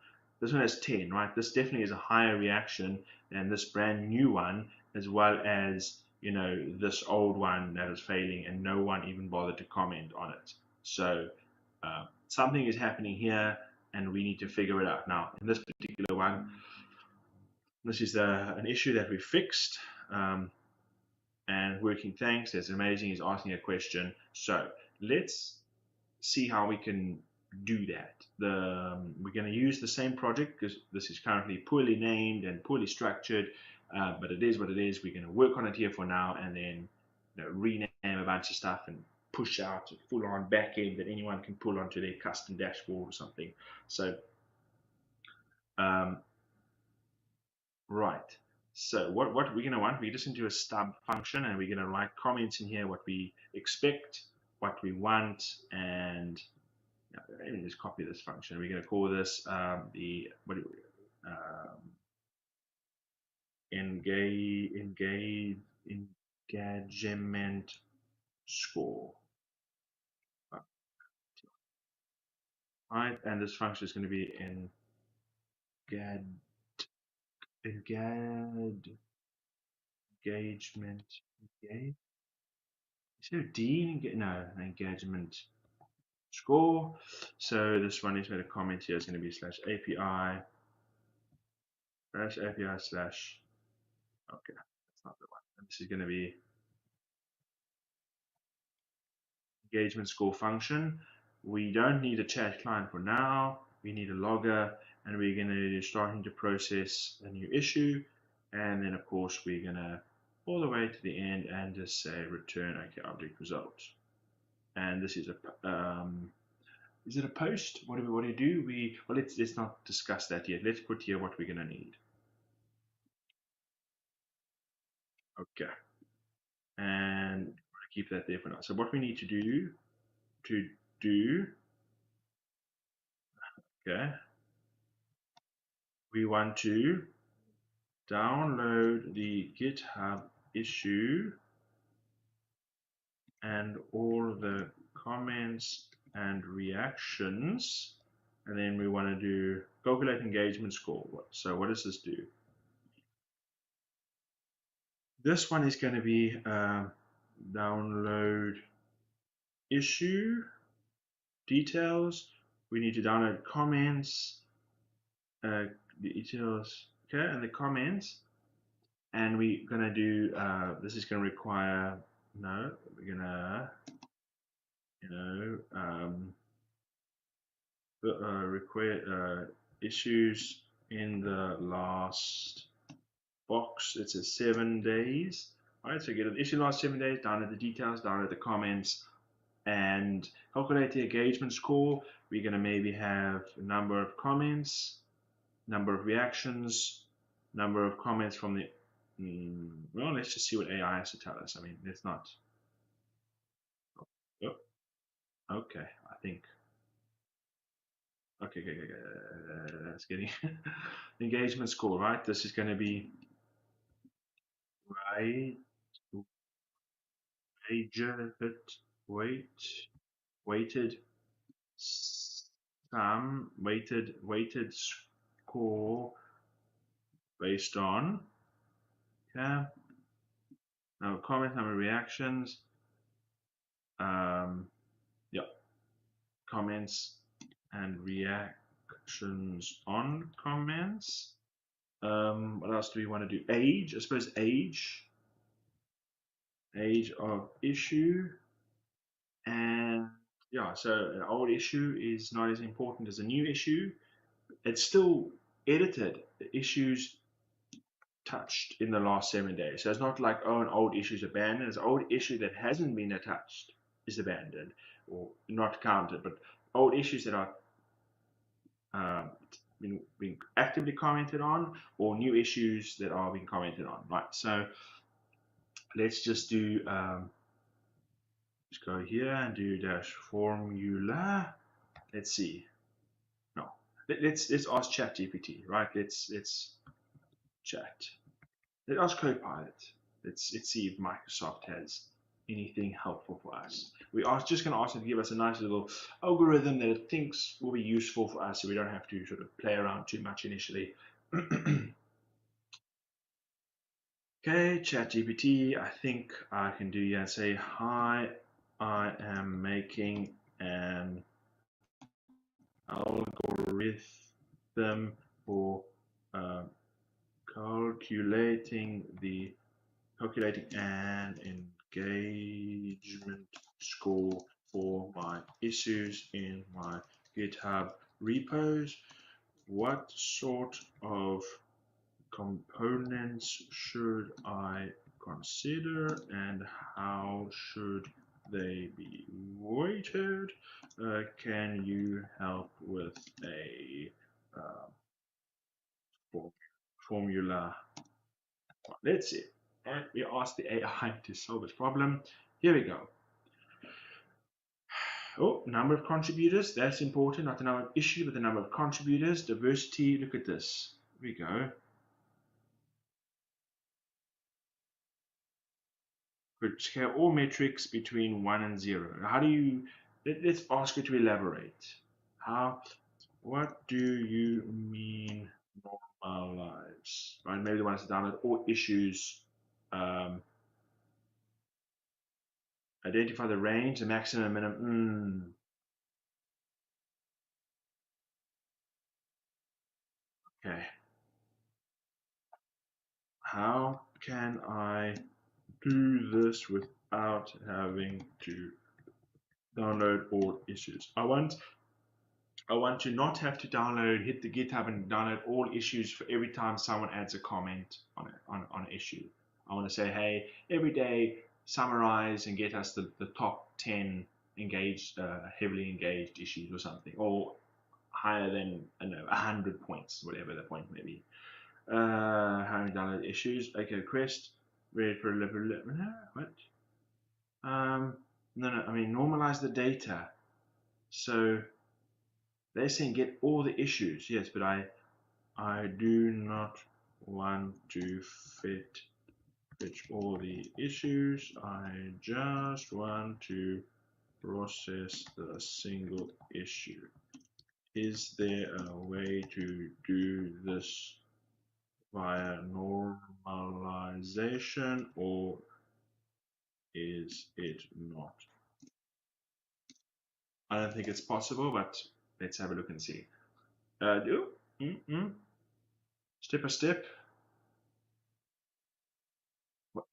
has 10, right? This definitely is a higher reaction than this brand new one, as well as this old one that is failing and no one even bothered to comment on it. So something is happening here, and we need to figure it out. Now, in this particular one, this is an issue that we fixed, and working thanks. That's amazing. He's asking a question. So let's see how we can do that. We're going to use the same project because this is currently poorly named and poorly structured, but it is what it is. We're going to work on it here for now, and then rename a bunch of stuff and push out a full-on backend that anyone can pull onto their custom dashboard or something. So, right. So what we're going to want, we're just going to do a stub function, and we're going to write comments in here, what we expect, what we want, and let me just copy this function. We're going to call this engagement score. Right, and this function is going to be engagement. Is there a D? No, engagement score. So this one is going to comment here is going to be /API slash. Okay, that's not the one. And this is going to be engagement score function. We don't need a chat client for now. We need a logger, and we're going to starting to process a new issue. And then, of course, we're going to all the way to the end and just say return OK object result. And this is is it a post? What do we do? Well, let's not discuss that yet. Let's put here what we're going to need. Okay. and keep that there for now. So what we need to do, okay, we want to download the GitHub issue and all the comments and reactions, and then we want to do calculate engagement score. So what does this do? This one is going to be download issue details. We need to download comments, the details, okay, and the comments. And we're going to do, this is going to require, no, we're going to, require issues in the last box. It says 7 days. All right, so get an issue last 7 days, download the details, download the comments, and calculate the engagement score. We're going to maybe have a number of comments, number of reactions, number of comments from the, well, let's just see what AI has to tell us. I mean, let's not, oh, okay, I think, okay, that's getting, engagement score, right? This is going to be, right, weighted weighted score based on, okay, now comments, number of reactions, yeah, comments and reactions on comments. What else do we want to do? Age, I suppose age of issue, and yeah, so an old issue is not as important as a new issue. It's still edited. The issues touched in the last 7 days. So it's not like, oh, an old issue is abandoned. It's an old issue that hasn't been touched is abandoned or not counted. But old issues that are being actively commented on, or new issues that are being commented on, right? So let's just do, let's go here and do dash formula. Let's see. No, let's ask ChatGPT, right? Let's chat. Let's ask Copilot. Let's see if Microsoft has anything helpful for us. We are just going to ask them to give us a nice little algorithm that it thinks will be useful for us, so we don't have to sort of play around too much initially. Okay, ChatGPT, I think I can do here and say, hi, I am making an algorithm for calculating an engagement score for my issues in my GitHub repos. What sort of components should I consider, and how should they be weighted? Can you help with a formula? Let's see. And we ask the AI to solve this problem. Here we go. Oh, number of contributors, that's important, not the number of issues, but the number of contributors. Diversity, look at this. Here we go. Could scale all metrics between 1 and 0. How do you, let's ask it to elaborate. What do you mean normalize? Right, maybe they want us to download all issues. Identify the range, the maximum and minimum. Okay. How can I do this without having to download all issues? I want to not have to hit the GitHub and download all issues for every time someone adds a comment on an issue. I want to say, hey, every day summarize and get us the top 10 engaged, heavily engaged issues or something, or higher than, I don't know, 100 points, whatever the point may be. How to download issues. Okay, request. Read for a level. What? No, no. I mean, normalize the data. So they're saying get all the issues. Yes, but I do not want to fetch all the issues. I just want to process the single issue. Is there a way to do this via normalization, or is it not? I don't think it's possible, but let's have a look and see. Step by step.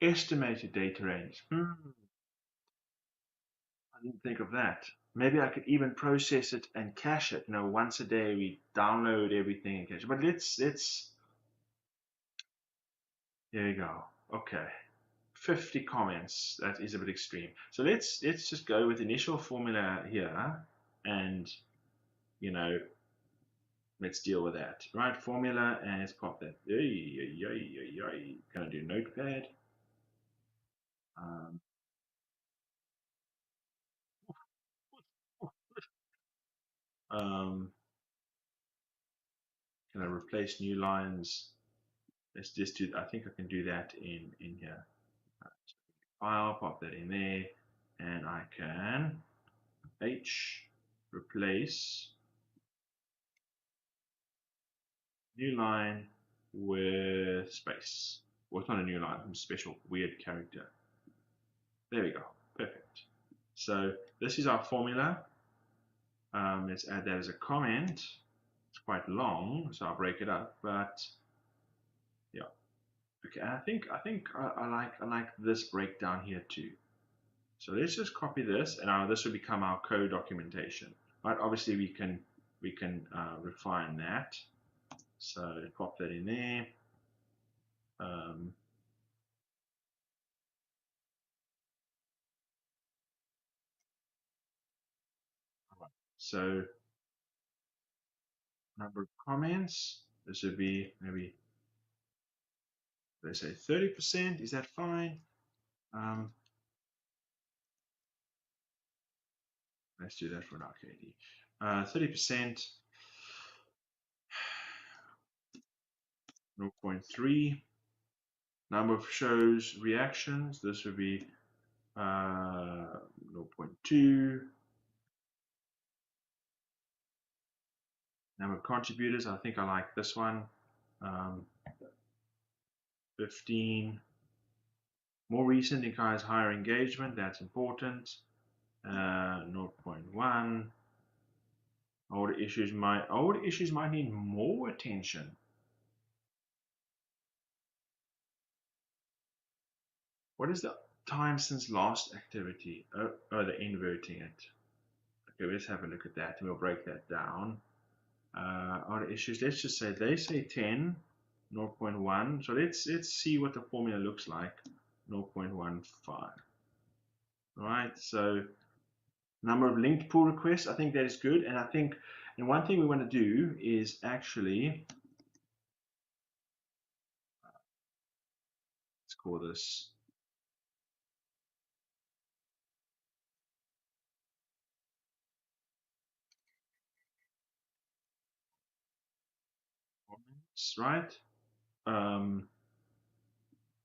Estimated data range. I didn't think of that. Maybe I could even process it and cache it. Once a day we download everything and cache it. But let's there you go. Okay. 50 comments. That is a bit extreme. So let's just go with initial formula here, and let's deal with that. Right, formula, and let's pop that. Gonna do notepad. Can I replace new lines? Let's just do. I think I can do that in here. File, pop that in there, and I can replace new line with space. Well, it's not a new line, some special weird character. There we go. Perfect. So this is our formula. Let's add that as a comment. It's quite long, so I'll break it up. But yeah, okay. I think I like this breakdown here too. So let's just copy this, and this will become our code documentation. Right? Obviously, we can refine that. So pop that in there. So number of comments. This would be maybe, let's say 30%. Is that fine? Let's do that for now, Katie. 30%, 0.3. Number of shows, reactions. This would be 0.2. Number of contributors, I think I like this one. 15. More recent implies higher engagement, that's important. 0.1. Older issues might need more attention. What is the time since last activity? Oh, they're inverting it. Okay, let's have a look at that and we'll break that down. Older issues, let's just say they say 10, 0.1. So let's see what the formula looks like. 0.15. Right, so number of linked pull requests, I think that is good. And I think, and one thing we want to do is actually, let's call this right?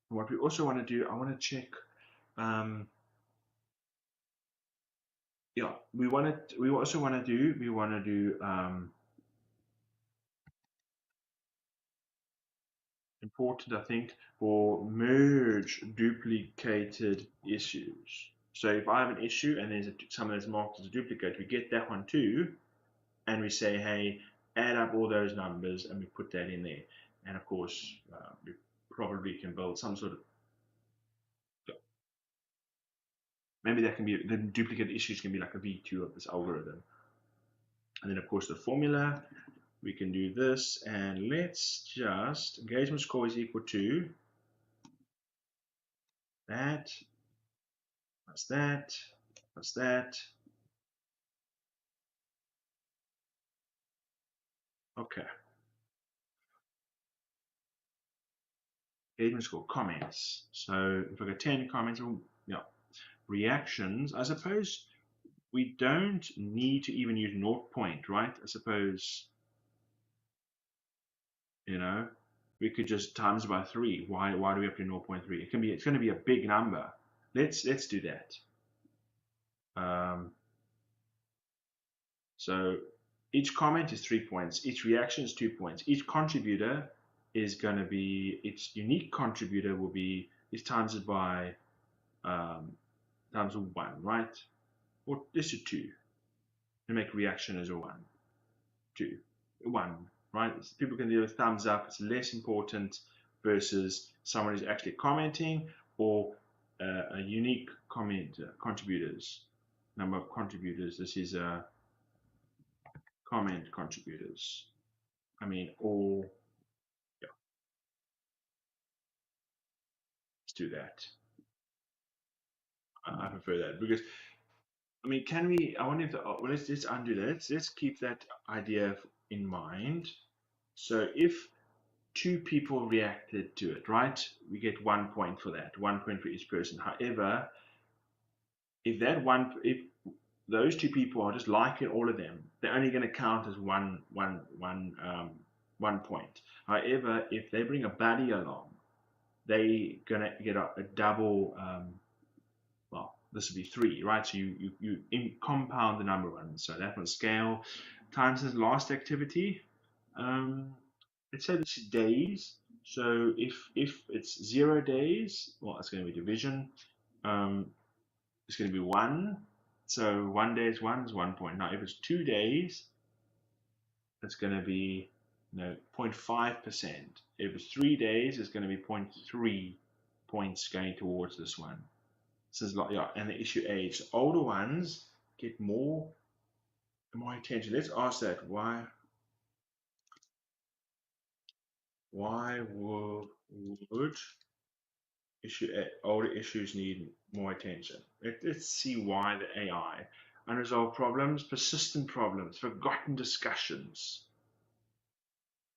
What we also want to do, I want to check, yeah, we also want to do important, I think, for merge duplicated issues. So if I have an issue and there's someone that's marked as a duplicate, we get that one too, and we say, hey, add up all those numbers, and we put that in there. And of course, we probably can build some sort of, maybe that can be, the duplicate issues can be like a V2 of this algorithm. And then of course the formula, we can do this, and let's just, engagement score is equal to that, plus that, plus that. Okay. engagement score, comments. So if I got 10 comments, yeah, reactions, I suppose we don't need to even use 0 point, right? I suppose, we could just times by 3. Why do we have to 0.3? It's going to be a big number. Let's do that. So each comment is 3 points. Each reaction is 2 points. Each contributor is going to be, its unique contributor will be, is times it by times 1, right? Or just a 2. And make reaction as a 1, 2, 1, right? People can do a thumbs up. It's less important versus someone who's actually commenting or a unique contributors, number of contributors. This is a comment contributors. I mean, all, yeah, let's do that. I prefer that because, I mean, can we, I wonder if, let's undo that. Let's keep that idea in mind. So if 2 people reacted to it, right? We get 1 point for that, 1 point for each person. However, if those 2 people are just liking all of them, they're only going to count as one point. However, if they bring a buddy along, they're going to get a double. Well, this would be 3, right? So you compound the number one. So that one scale times his last activity. Let's say this is days. So if it's 0 days, well, it's going to be division. It's going to be 1. So 1 day is 1 is 1 point. Now, if it's 2 days, it's going to be 0.5%. If it's 3 days, it's going to be 0.3 points going towards this one. This is like, yeah, and the issue age. Older ones get more attention. Let's ask that. Why would older issues need more attention? Let's see why the AI. Unresolved problems, persistent problems, forgotten discussions.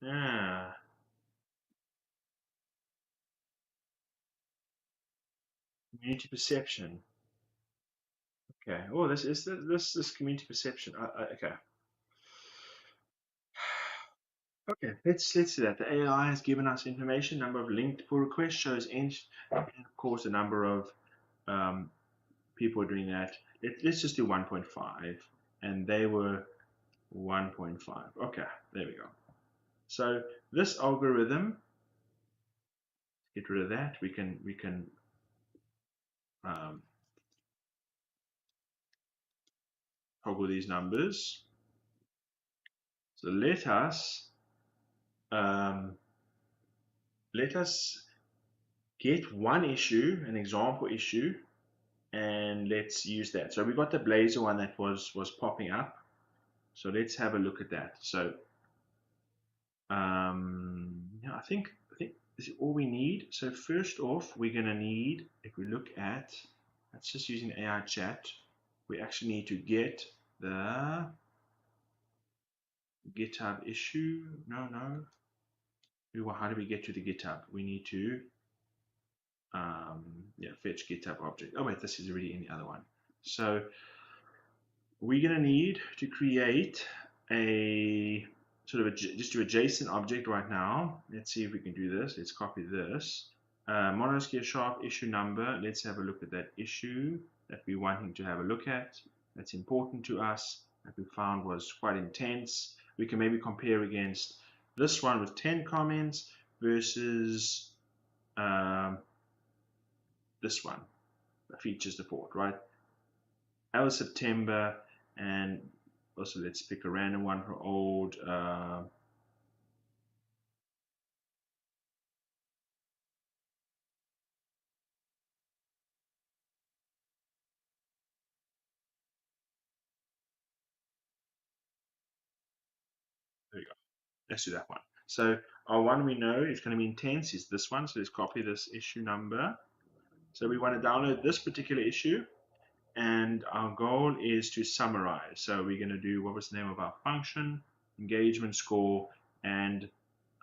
Yeah. Community perception. Okay. Oh, this community perception. Okay. Okay, let's do that. The AI has given us information. Number of linked pull requests shows, and of course, the number of people doing that. Let's just do 1.5, and they were 1.5. Okay, there we go. So this algorithm, get rid of that. We can toggle these numbers. So let us get one issue, an example issue, and let's use that. So we got the Blazor one that was popping up. So let's have a look at that. So yeah, I think this is all we need. So first off, we're gonna need, if we look at, that's just using AI chat, we actually need to get the GitHub issue. No. How do we get to the GitHub? We need to fetch GitHub object. Oh wait, this is already in the other one. So we're gonna need to create a sort of just do a JSON object right now. Let's see if we can do this. Let's copy this. Monoscale sharp issue number. Let's have a look at that issue that we're wanting to have a look at. That's important to us, that we found was quite intense. We can maybe compare against this one with 10 comments versus this one, the features report, right? That was September, and also let's pick a random one for old. There we go. Let's do that one. So our one we know is going to be intense is this one. So let's copy this issue number. So we want to download this particular issue, and our goal is to summarize. So we're going to do, what was the name of our function, engagement score, and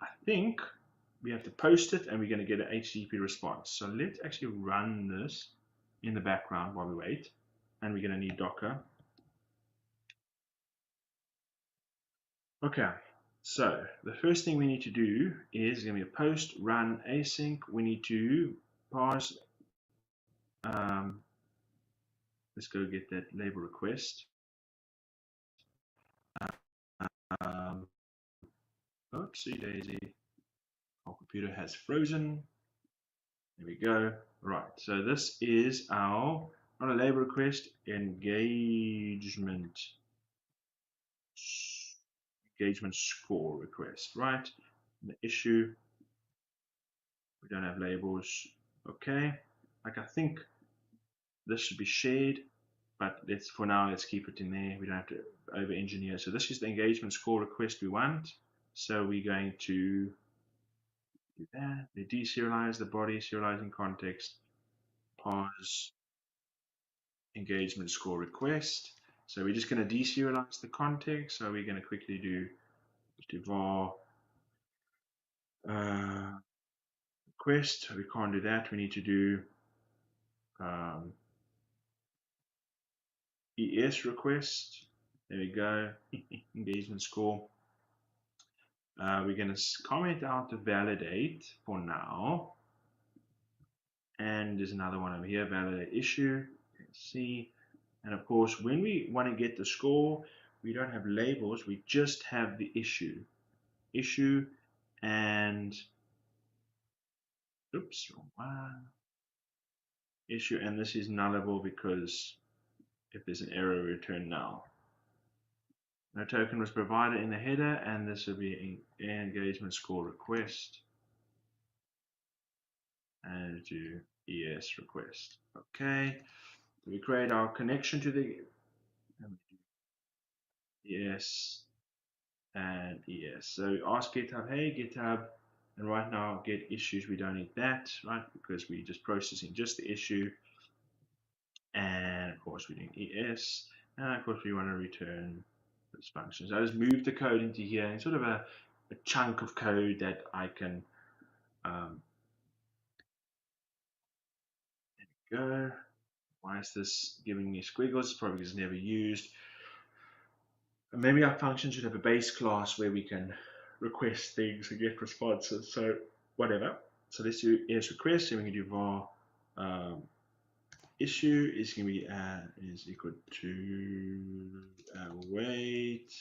I think we have to post it, and we're going to get an HTTP response. So let's actually run this in the background while we wait. And we're going to need Docker. Okay, so the first thing we need to do is going to be a post run async. We need to parse. Let's go get that label request. Oopsie daisy. Our computer has frozen. There we go. Right, so this is our, not a label request, engagement score request, right? The issue, we don't have labels. Okay, like I think this should be shared, but for now let's keep it in there. We don't have to over engineer. So this is the engagement score request we want. So we're going to do that. We deserialize the body, serializing context, parse engagement score request. So we're just going to deserialize the context. So we're going to quickly do var request. We can't do that. We need to do ES request. There we go. Engagement score. We're going to comment out to validate for now. And there's another one over here, validate issue. Let's see. And of course, when we want to get the score, we don't have labels. We just have the issue. Issue and oops, wrong one. Issue, and this is nullable because if there's an error, return null. No token was provided in the header, and this will be an engagement score request. And do ES request. Okay. So we create our connection to the ES and ES. So ask GitHub, hey GitHub, and right now get issues, we don't need that, right? Because we're just processing just the issue. And of course we're doing ES, and of course we want to return this function. So I just move the code into here, and sort of a chunk of code that I can there we go. Why is this giving me squiggles? It's probably because it's never used. And maybe our function should have a base class where we can request things and get responses. So whatever. So let's do ES request, and we can do var issue is going to be is equal to await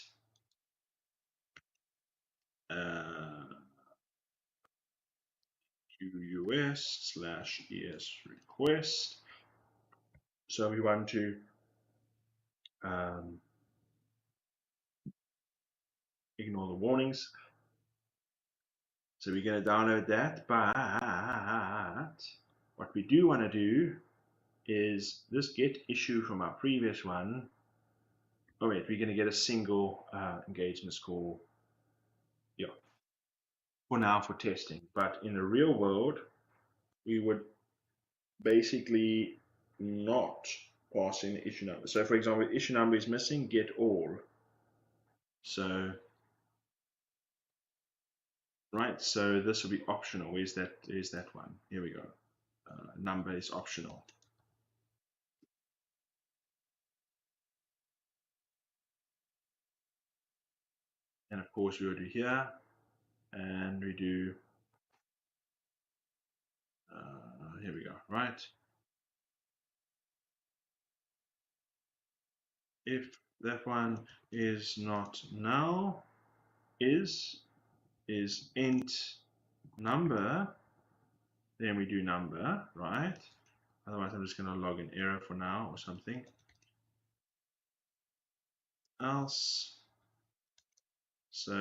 US/ES request. So we want to ignore the warnings. So we're going to download that, but what we do want to do is this get issue from our previous one. Oh wait, we're going to get a single engagement score, yeah, for now for testing. But in the real world, we would basically not pass in the issue number. So for example, if issue number is missing, get all. So right, so this will be optional. Where's that? There's that one. Here we go. Number is optional. And of course, we will do here, and we do. Here we go. Right. If that one is not null, is int number, then we do number, right? Otherwise, I'm just going to log an error for now or something else. So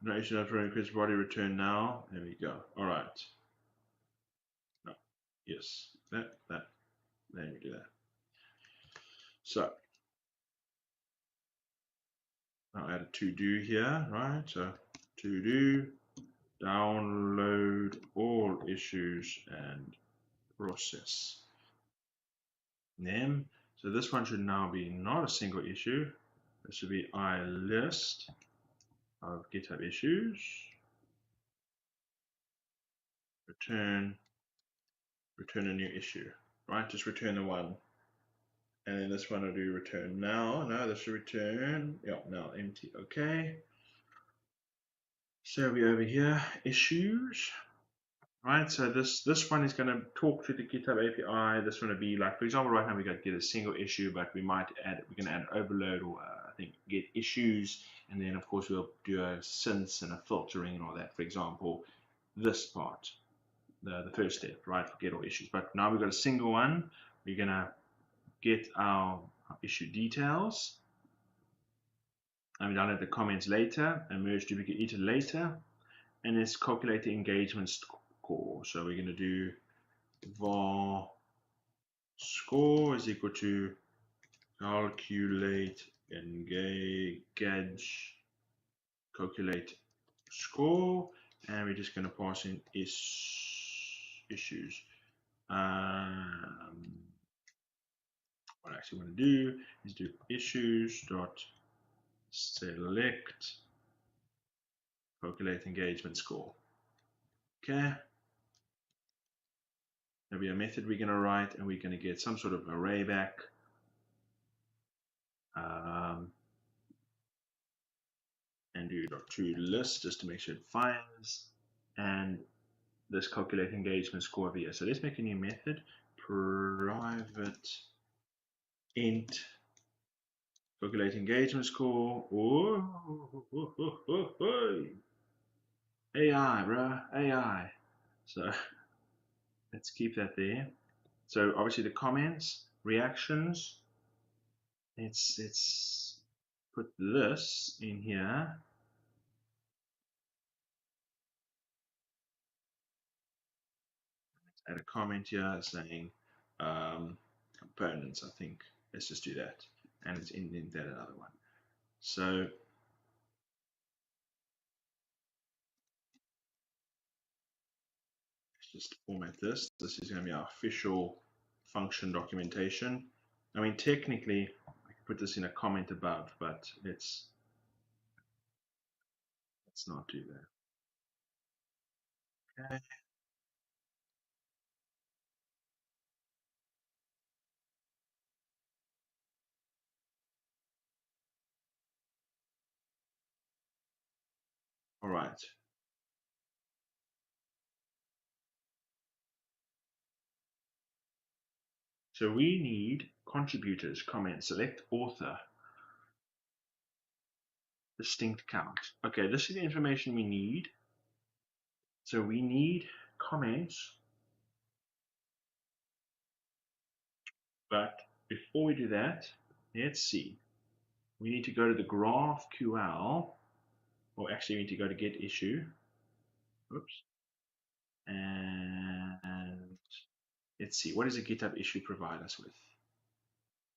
no issue not request body return now. There we go. All right. No. Yes. That. Then we do that. So I'll add a to do here, right? So to do download all issues and process them. So this one should now be not a single issue. This should be I list of GitHub issues. return a new issue, right? Just return the one. And then this one I'll do return now. No, this should return, yeah, now empty, okay. So we're over here, issues, right? So this one is going to talk to the GitHub API. This one will be like, for example, right now we got get a single issue, but we might add, we're going to add overload or I think get issues, and then of course we'll do a since and a filtering and all that. For example, this part, the first step, right? For get all issues. But now we've got a single one. We're going to get our issue details. And we download the comments later and merge duplicate editor later. And let's calculate the engagement score. So we're going to do var score is equal to calculate engage calculate score, and we're just going to pass in issues. What I actually want to do is do issues dot select calculate engagement score. Okay. There'll be a method we're going to write, and we're going to get some sort of array back. And do .toList just to make sure it fires, and this calculate engagement score over here. So let's make a new method, private int calculate engagement score. AI, bro, AI. So let's keep that there. So obviously the comments, reactions. Let's put this in here. Let's add a comment here saying components, I think. Let's just do that. And let's indent that another one. So let's just format this. This is going to be our official function documentation. I mean, technically, I could put this in a comment above, but let's not do that. Okay. All right. So we need contributors, comment, select author, distinct count. Okay, this is the information we need. So we need comments, but before we do that, let's see. We need to go to the GraphQL, or actually we need to go to get issue. Oops. And let's see, what does a GitHub issue provide us with?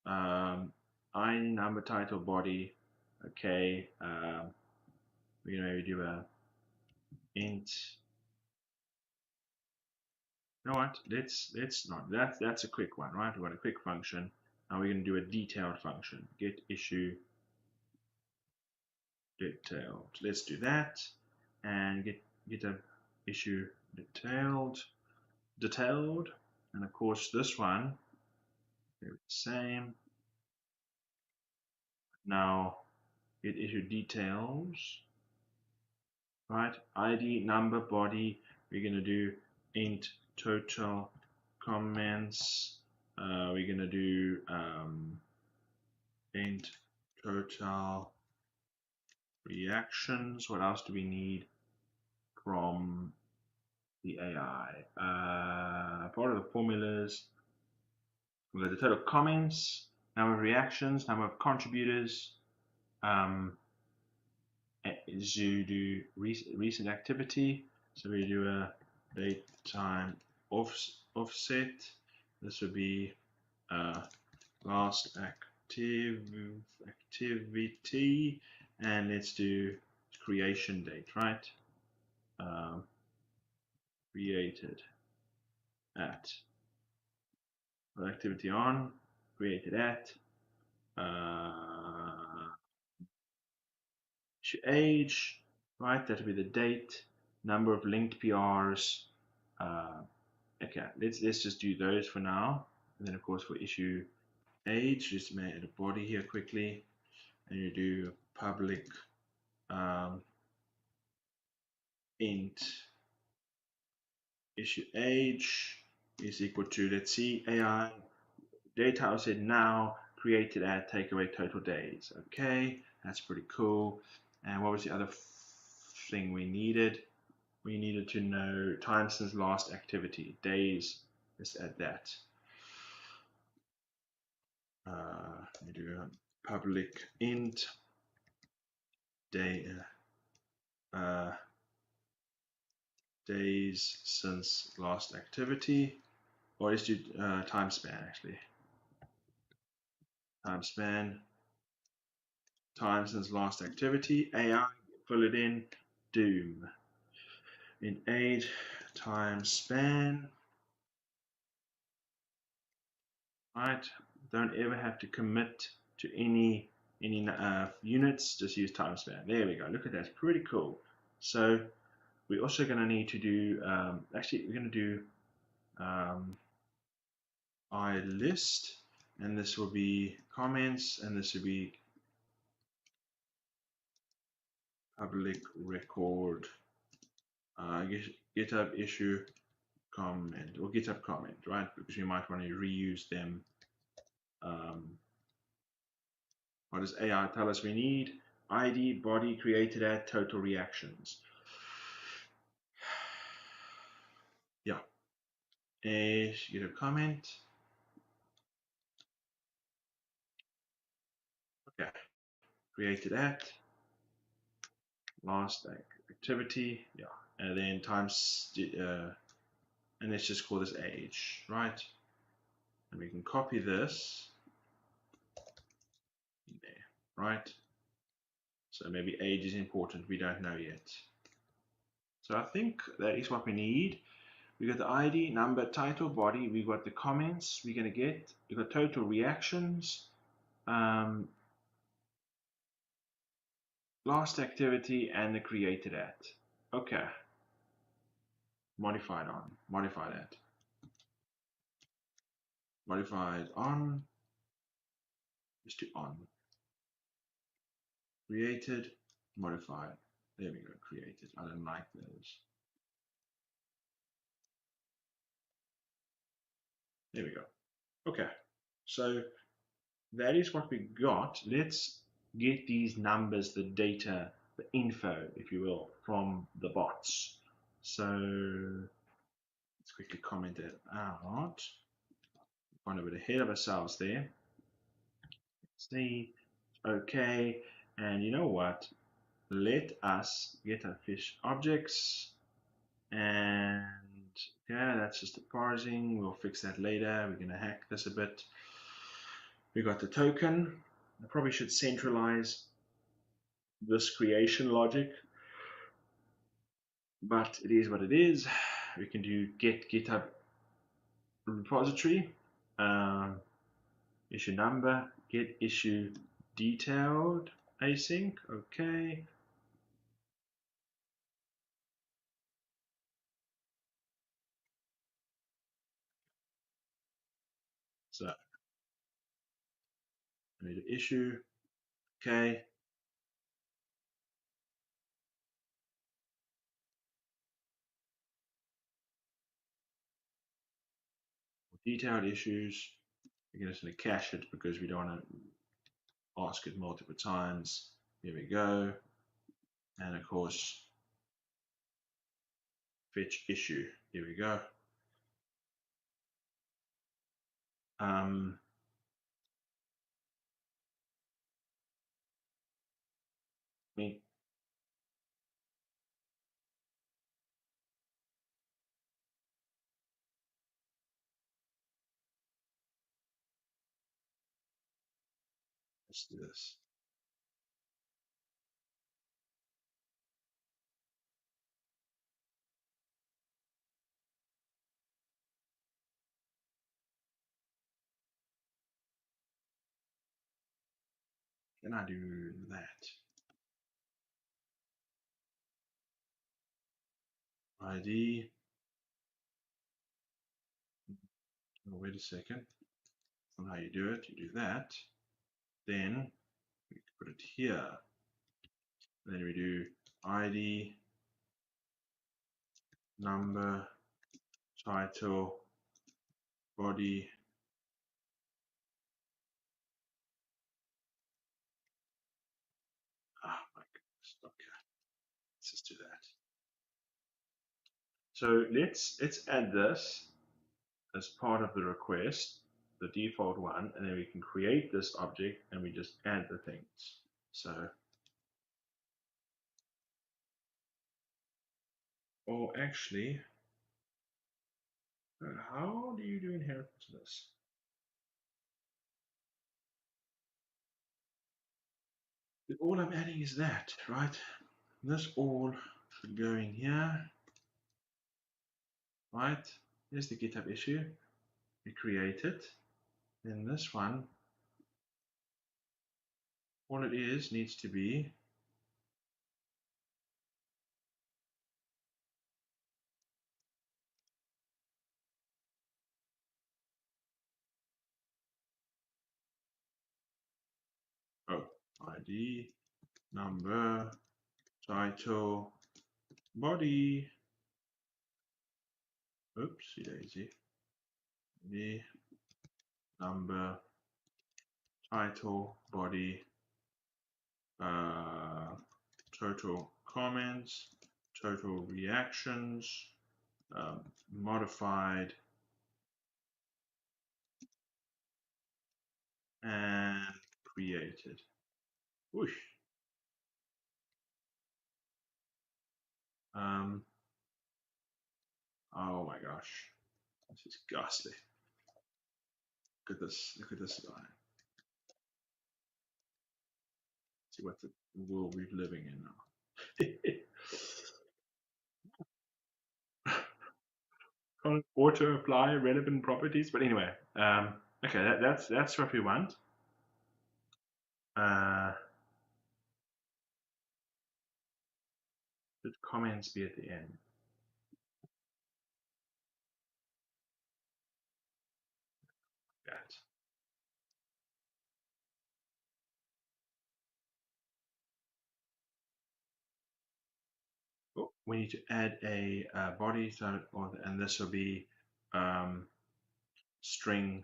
ID, number, title, body. Okay. We're gonna maybe do a int. You know what? Let's not. That's a quick one, right? We want a quick function. Now we're gonna do a detailed function. Get issue detailed. Let's do that, and get a issue detailed, and of course this one the same. Now get issue details, right? ID, number, body. We're gonna do int total comments. We're gonna do int total reactions. What else do we need from the AI? Part of the formulas. We've got the total comments, number of reactions, number of contributors. Is you do recent activity. So we do a date time offset. This would be last activity, and let's do creation date, right? Created at activity on, created at age, right? That would be the date, number of linked PRs, Okay, let's just do those for now. And then of course for issue age, just make a body here quickly, and you do public int issue age is equal to, let's see, AI data I said now created at take away total days. Okay, that's pretty cool. And what was the other thing we needed? We needed to know time since last activity, days. Let's add that. We do a public int day days since last activity, or let's do time span actually. Time span, time since last activity. AI, fill it in. Doom. In age, time span. Right. Don't ever have to commit to any units. Just use time span. There we go. Look at that. It's pretty cool. So we're also going to need to do. Actually, we're going to do iList, and this will be comments, and this will be public record. GitHub issue comment or GitHub comment, right? Because we might want to reuse them. What does AI tell us we need? ID, body, created at, total reactions. Yeah. GitHub comment. Okay. Created at, last activity. Yeah. And then times, and let's just call this age, right? And we can copy this in there, right? So maybe age is important, we don't know yet. So I think that is what we need. We got the ID, number, title, body, we got the comments we're going to get, we got total reactions, last activity, and the created at. Okay. Modified on, modified at. Modified on, just to on. Created, modified. There we go, created. I don't like those. There we go. Okay, so that is what we got. Let's get these numbers, the data, the info, if you will, from the bots. So let's quickly comment it out. Gone a bit ahead of ourselves there. See, okay, and you know what? Let us get our fish objects, and yeah, that's just the parsing. We'll fix that later. We're gonna hack this a bit. We got the token. I probably should centralize this creation logic, but it is what it is. We can do get GitHub repository, issue number, get issue detailed async. Okay. So I need an issue. Okay. Detailed issues. We're just going to cache it because we don't want to ask it multiple times. Here we go. And of course, fetch issue. Here we go. Me. Let's do this. Can I do that? ID. Oh, wait a second. That's not how you do it. You do that. Then we put it here. And then we do ID, number, title, body. Ah, my goodness. Okay, let's just do that. So let's add this as part of the request, the default one, and then we can create this object and we just add the things. So, or actually, how do you do inheritance? All I'm adding is that, right? This all should go in here, right? Here's the GitHub issue. We create it. Then this one, all it is needs to be ID, number, title, body. Oopsie daisy. The number, title, body, total comments, total reactions, modified, and created. Whoosh. Oh my gosh, this is ghastly. Look at this. Look at this guy. See what the world we're living in now. Can't auto apply relevant properties, but anyway, okay, that's what we want. Should comments be at the end? That. Oh, we need to add a body, so and this will be string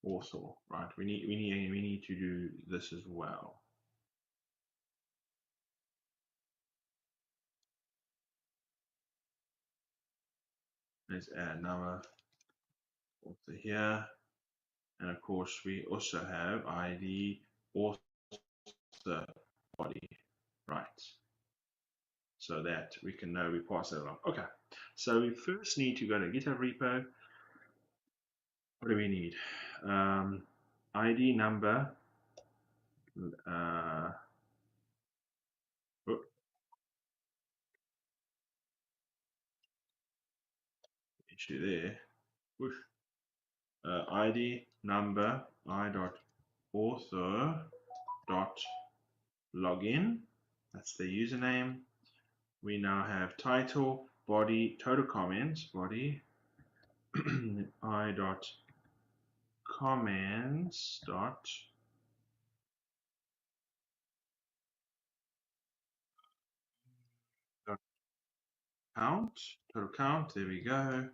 author, right? We need to do this as well. Let's add another author here, and of course we also have ID author body, right? So that we can know we pass that along. Okay, so we first need to go to GitHub repo. What do we need? ID number. Issue there. Whoosh. ID number i.author dot login. That's the username. We now have title, body, total comments, body I dot comments dot count, total count. There we go.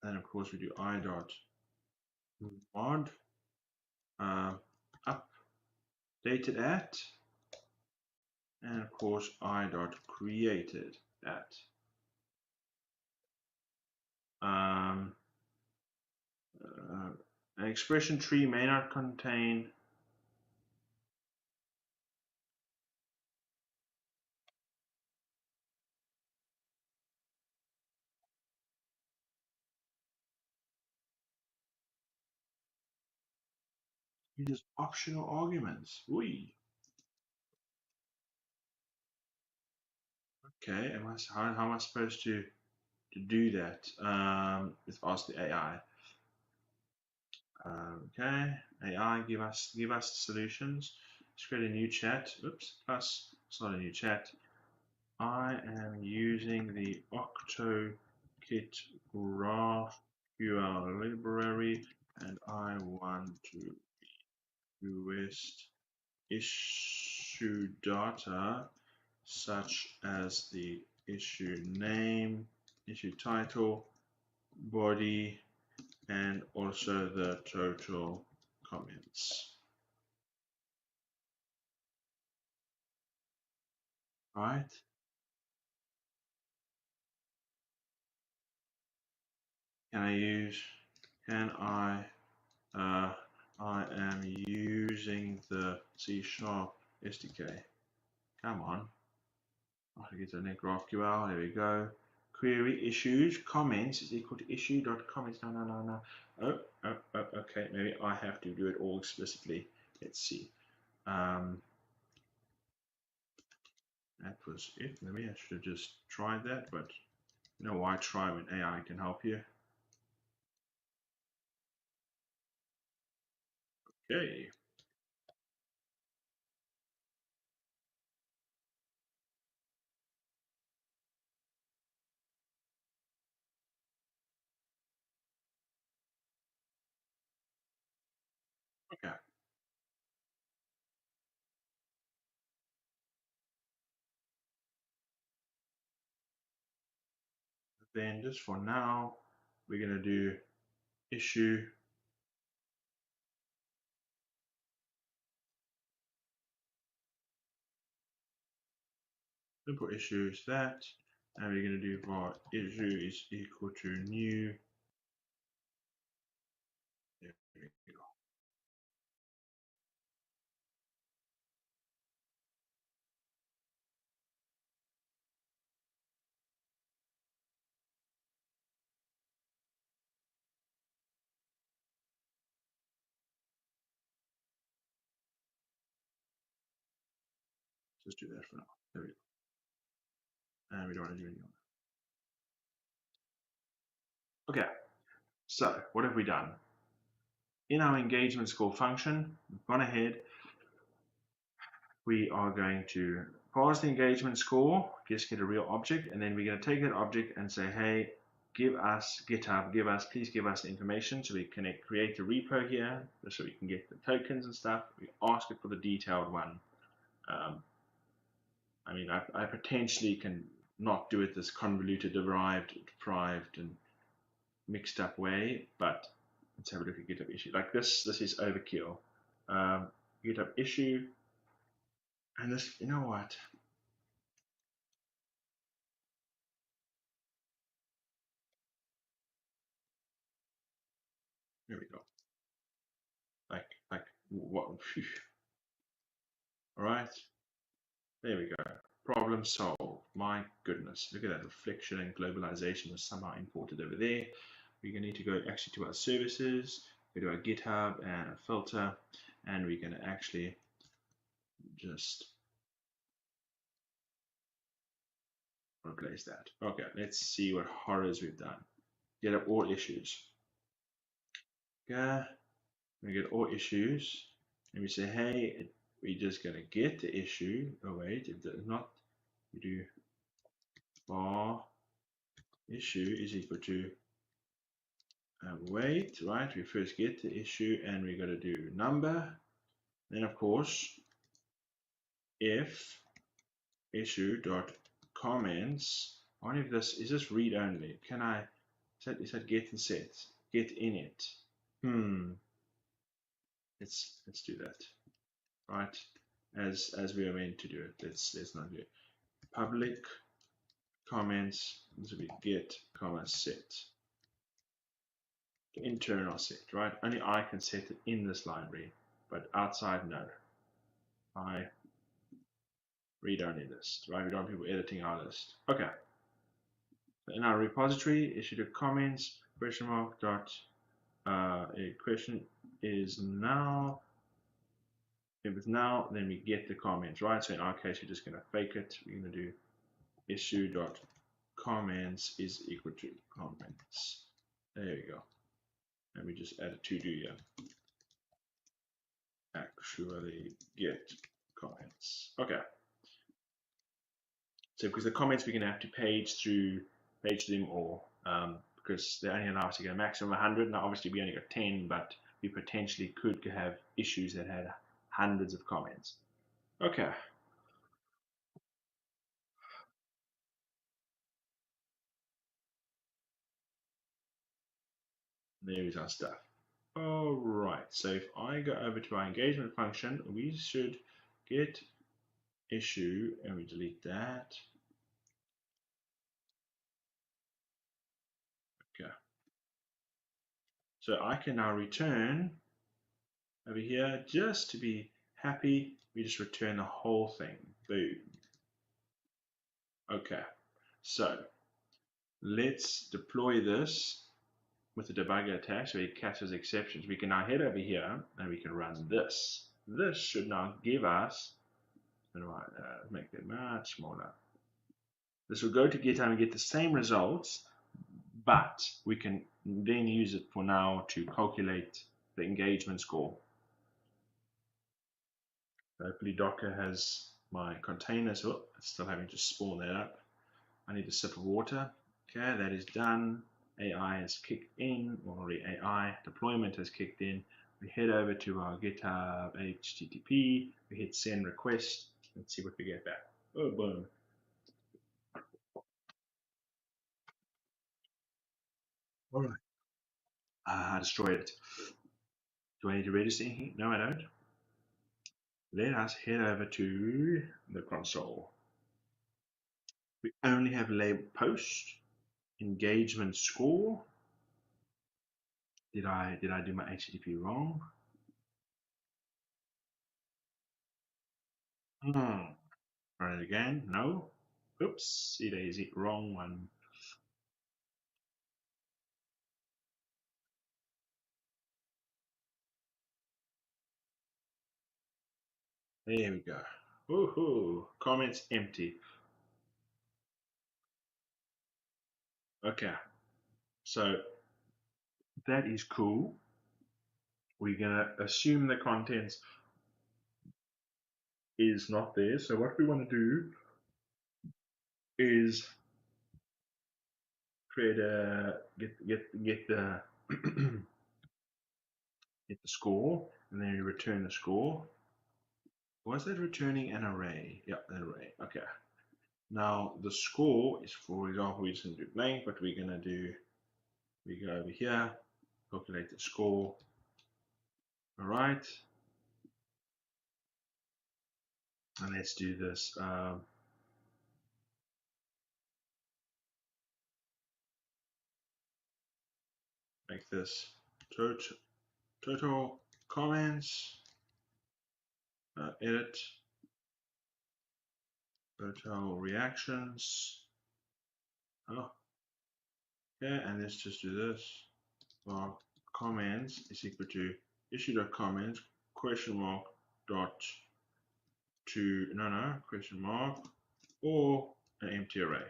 And of course we do I dot mod updated at, and of course I dot created at. An expression tree may not contain these optional arguments. Ui. Okay, how am I supposed to do that? Let's ask the AI. Okay, AI, give us solutions. let's create a new chat. Oops, plus, it's not a new chat. I am using the OctoKit GraphQL library, and I want to request issue data such as the issue name, issue title, body, and also the total comments. Right? I am using the C# SDK. Come on. I get the net GraphQL. There we go. Query issues comments is equal to issue.comments. No. Oh, okay. Maybe I have to do it all explicitly. Let's see. That was it. Maybe I should have just tried that, but you know why try when AI can help you? Okay. Okay. Then just for now, we're going to do issue simple issue is that, and we're going to do var issue is equal to new. There we go. Just do that for now. There we go. And we don't want to do anything. Okay, so what have we done? In our engagement score function, we've gone ahead. We are going to pass the engagement score, just get a real object, and then we're going to take that object and say, hey, give us GitHub, please give us the information so we can create a repo here so we can get the tokens and stuff. We ask it for the detailed one. I mean, I potentially can not do it this convoluted, derived, deprived, and mixed up way, but let's have a look at GitHub issue. Like this is overkill. GitHub issue, and this, you know what? Here we go. Like what? All right, there we go. Problem solved. My goodness, look at that reflection and globalization was somehow imported over there. We're going to need to go actually to our services, go to our GitHub and a filter, and we're going to actually just replace that. Okay, let's see what horrors we've done. Get up all issues. Okay, we get all issues, and we say, hey, we're just going to get the issue. Oh wait, if there's not, we do var issue is equal to wait, right? We first get the issue, and we're going to do number. Then of course, if issue dot comments. I wonder if this is this read only. Can I? Is that get and set? Get in it. Let's do that. Right, as we are meant to do it. Let's not do it. Public comments. This will be get comma set. The internal set, right? Only I can set it in this library, but outside no. I read only list, right? We don't have people editing our list. Okay. In our repository, issue the comments question mark dot a question is now. If it's now, then we get the comments, right? So in our case, we're just going to fake it. We're going to do issue dot comments is equal to comments. There we go. And we just add a to do here. actually get comments. Okay. So because the comments we're going to have to page them all, because they only allow us to get a maximum of 100. Now obviously we only got 10, but we potentially could have issues that had hundreds of comments. Okay. There's our stuff. All right. So if I go over to our engagement function, we should get issue, and we delete that. Okay. So I can now return over here, just to be happy, we just return the whole thing. Boom. Okay. So let's deploy this with the debugger attached so it catches exceptions. We can now head over here and we can run this. This should now give us, make it much smaller. This will go to GitHub and get the same results, but we can then use it for now to calculate the engagement score. Hopefully Docker has my containers. Oh, it's still having to spawn that up. I need a sip of water. Okay, that is done. AI has kicked in, or the AI deployment has kicked in. We head over to our GitHub HTTP. We hit send request. Let's see what we get back. Oh, boom. All right. I destroyed it. Do I need to register anything? No, I don't. Let us head over to the console. We only have label post, engagement score. Did I do my HTTP wrong? Run it again. No. Oops, daisy, wrong one. There we go. Woohoo! Comments empty. Okay, so that is cool. We're gonna assume the contents is not there. So what we want to do is create a get the get the score, and then we return the score. Was that returning an array? Yeah, an array. Okay. Now the score is, for example, we're just gonna do blank, but we're gonna do, we go over here, calculate the score. All right. And let's do this. Make this total comments, edit, total reactions. Oh, okay, and let's just do this. Well, comments is equal to issue.comments question mark dot to question mark or an empty array.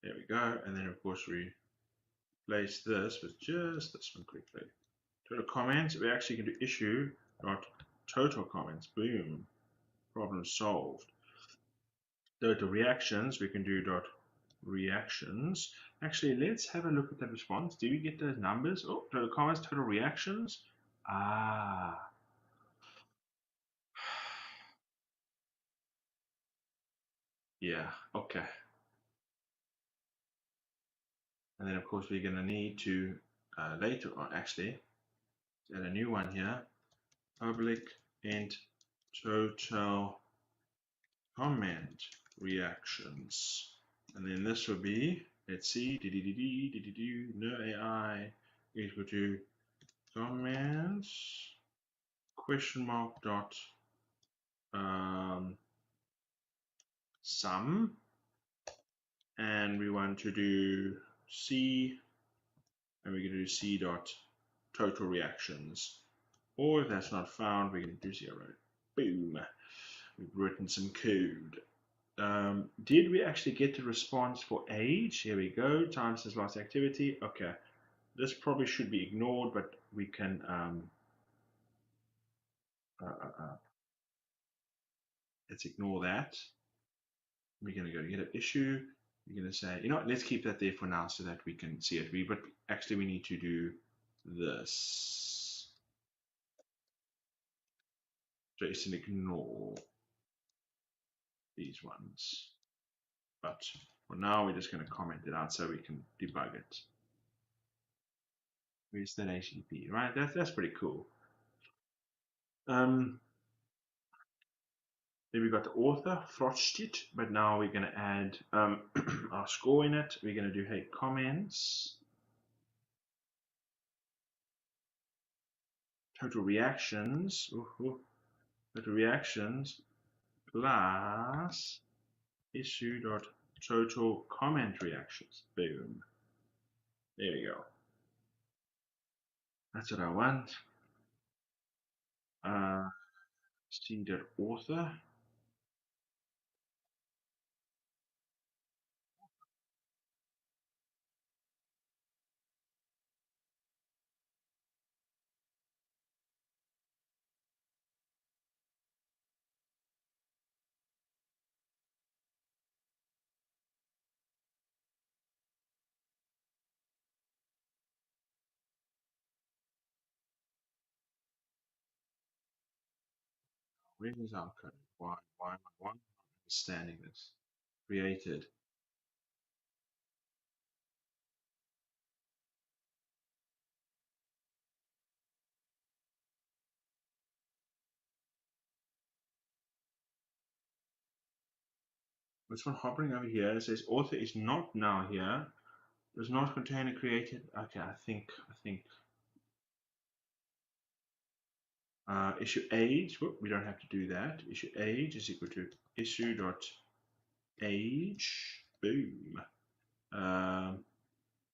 There we go, and then of course we replace this with just this one quickly. Total comments, we actually can do issue dot total comments. Boom, problem solved. Total reactions, we can do dot reactions. Actually, let's have a look at the response. Do we get those numbers? Oh, total comments, total reactions. Ah. Yeah, okay. And then of course we're going to need to later on actually add a new one here. Public int total comment reactions. And then this will be, let's see, no AI equal to comments question mark dot sum, and we want to do C, and we're going to do C dot total reactions, or if that's not found, we're going to do 0. Boom, we've written some code. Did we actually get the response for age? Here we go, time since last activity. Okay, this probably should be ignored, but we can let's ignore that. We're going to go to GitHub issue. We're going to say, you know what, let's keep that there for now so that we can see it. But actually we need to do this. Just ignore these ones. But for now, we're just going to comment it out so we can debug it. Where's that HTTP, right? That's pretty cool. Then we've got the author, Frotstit, but now we're going to add our score in it. We're going to do, hey, comments, total reactions, total reactions plus issue.total comment reactions. Boom. There we go. That's what I want. C.author. Where is our code? Why am I not understanding this? Created. This one hovering over here, it says author is not now here. Does not contain a created. Okay, I think issue age. Whoop, we don't have to do that. Issue age is equal to issue.age. Boom.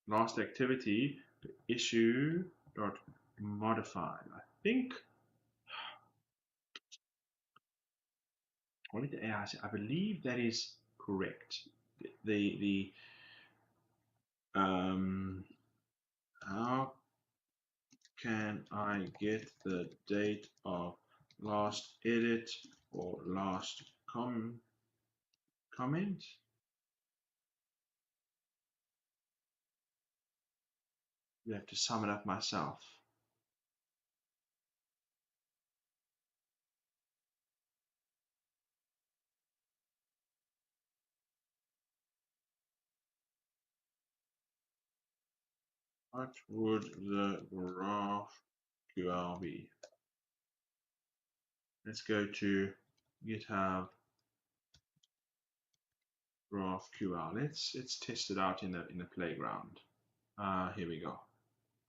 Last activity issue.modified. I think. What did the AI say? I believe that is correct. How can I get the date of last edit or last comment? You have to sum it up myself. What would the GraphQL be? Let's go to GitHub GraphQL. Let's test it out in the playground. Here we go.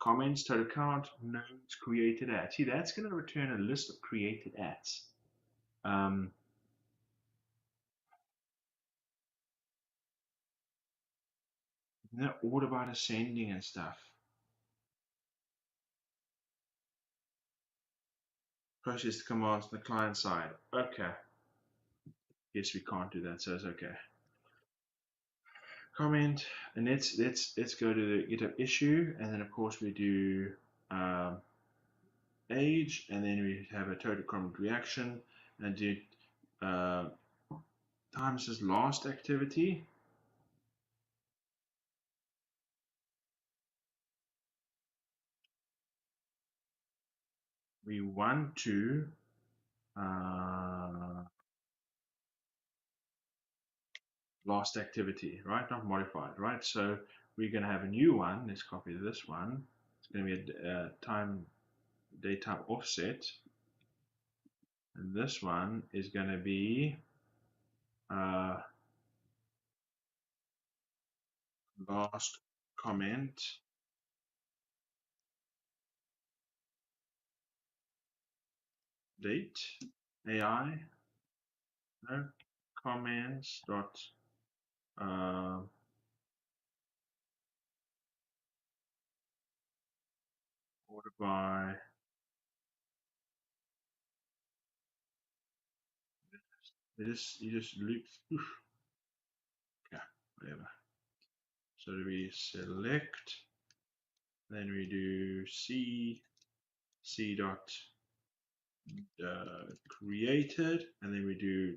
Comments, total count, nodes, created ads. See, that's going to return a list of created ads. They're all about ascending and stuff. Process the commands on the client side. Okay. Yes, we can't do that, so it's okay. Comment, and let's go to the GitHub issue, and then of course we do age, and then we have a total comment reaction, and do times as last activity. We want to last activity, right? Not modified, right? So we're going to have a new one. Let's copy this one. It's going to be a date type offset, and this one is going to be last comment date AI no comments dot order by you just loop. Okay, whatever. So we select, then we do C dot created, and then we do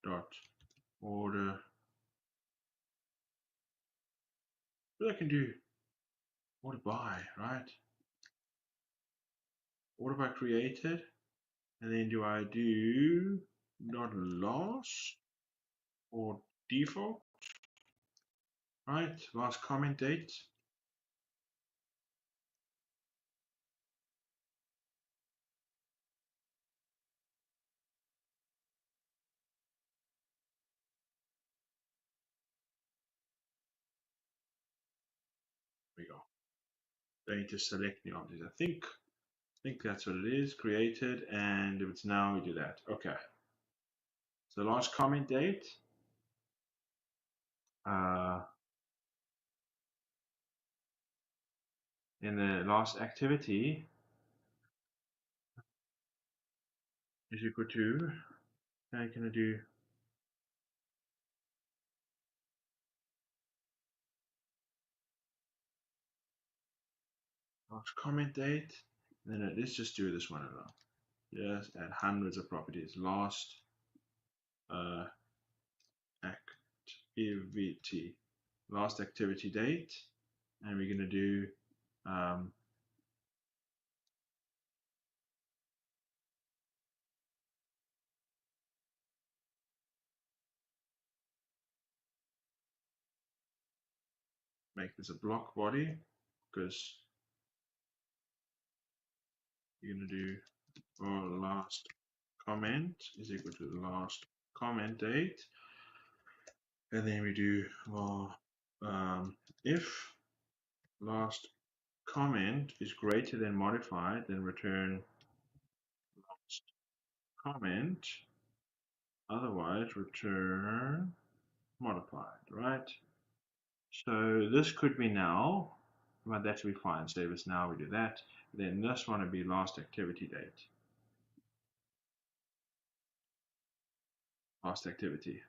dot order. What I can do order by, right? Order by created, and then do I do not last or default, right? Last comment date. There we go. Going to select new object. I think that's what it is. Created, and if it's now, we do that. Okay. So last comment date. In the last activity is equal to, I'm going to do last comment date, and then let's just do this one alone. Yes, add hundreds of properties. Last activity, last activity date, and we're going to do make this a block body, because you're going to do last comment is equal to the last comment date, and then we do if last comment is greater than modified, then return last comment, otherwise return modified, right? So this could be now, but that should be fine. Save as now, we do that. Then this one would be last activity date. Last activity.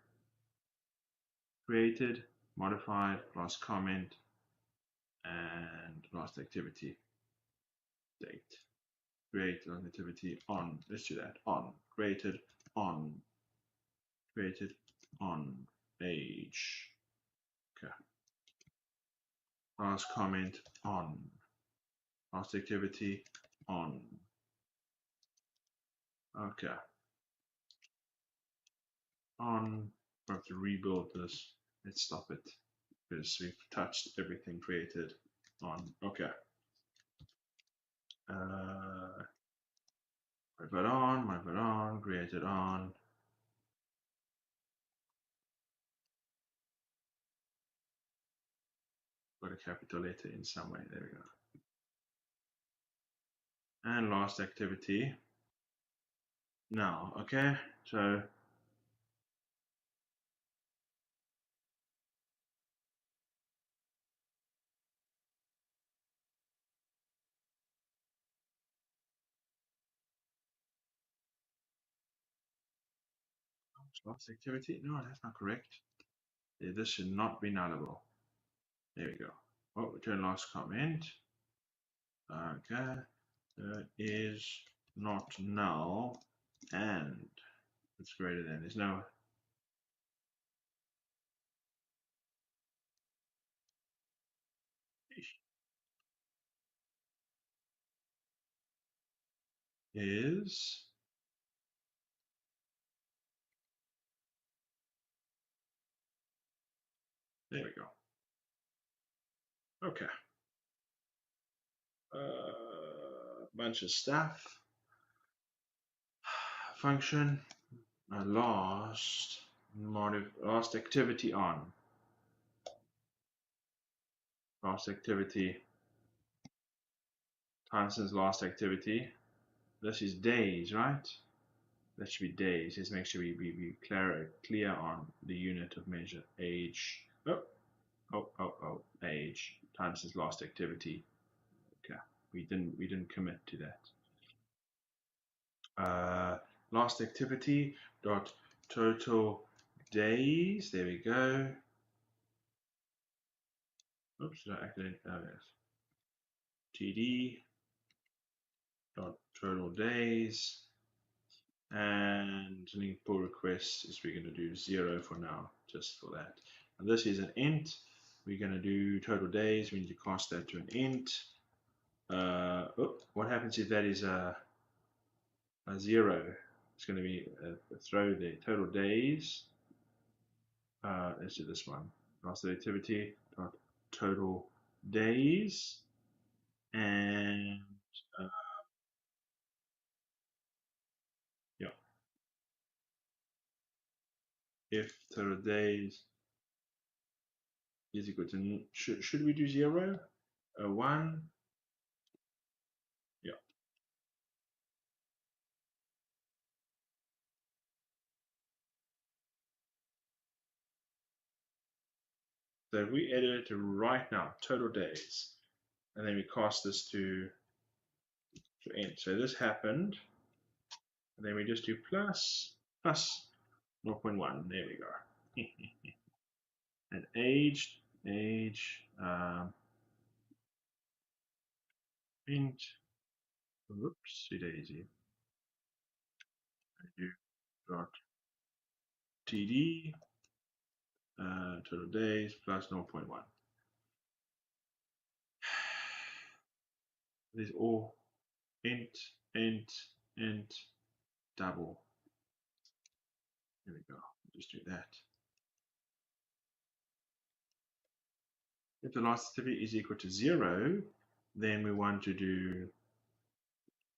Created, modified, last comment, and last activity date. Create last activity on. Let's do that. On. Created on. Created on age. Okay. Last comment on. Last activity on. Okay. On. We have to rebuild this. Let's stop it because we've touched everything created on. Okay. Move it on, created on. Put a capital letter in some way. There we go. And last activity. Now, okay, so last activity. No, that's not correct. This should not be nullable. There we go. Oh, return last comment. Okay, is not null and it's greater than. There's no is there we go. Okay. Bunch of stuff. Function last activity on. Last activity time since last activity. This is days, right? That should be days. Let's make sure we be clear on the unit of measure. Age. Age time since last activity. Okay, we didn't commit to that. Last activity dot total days. There we go. Oops, did I accidentally? Oh yes. TD dot total days. And link pull request is we're going to do 0 for now, just for that. And this is an int. We're going to do total days. We need to cast that to an int. What happens if that is a 0? It's going to be a throw there. Total days. Let's do this one. Last activity dot total days, and yeah, if total days is equal to, should we do 0, 1? Yeah. So if we edit it to right now, total days, and then we cast this to end. So this happened, and then we just do plus 0.1. There we go. And age, int, whoopsie daisy, dot td, total days plus 0.1. These all int, double. There we go. Just do that. If the last activity is equal to 0, then we want to do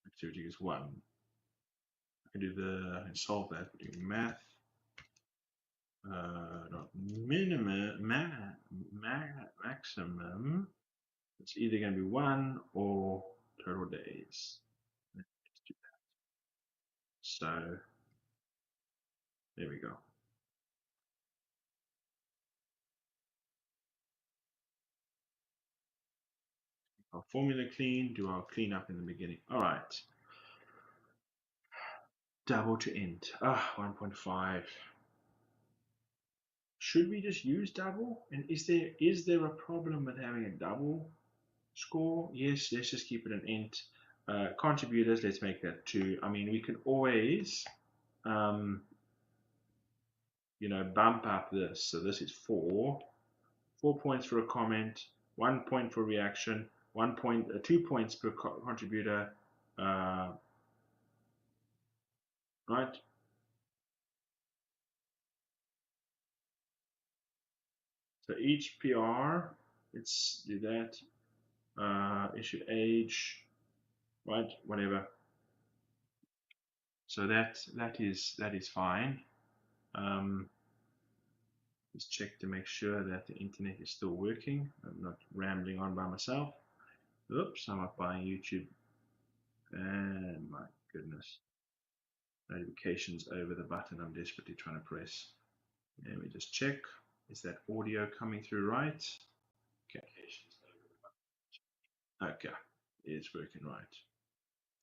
activity is 1. I can do solve that. We do math. Maximum. It's either going to be 1 or total days. Let's do that. So there we go. Our formula clean, do our cleanup in the beginning. All right. Double to int. 1.5. Should we just use double? And is there a problem with having a double score? Yes, let's just keep it an int. Contributors, let's make that 2. I mean, we could always, bump up this. So this is 4. 4 points for a comment, 1 point for reaction, 2 points per contributor, right? So each PR, let's do that. Issue age, right? Whatever. So that is fine. Just check to make sure that the internet is still working. I'm not rambling on by myself. Oops, I'm up by YouTube. And my goodness. Notifications over the button I'm desperately trying to press. Let me just check. Is that audio coming through right? Okay, it's working right.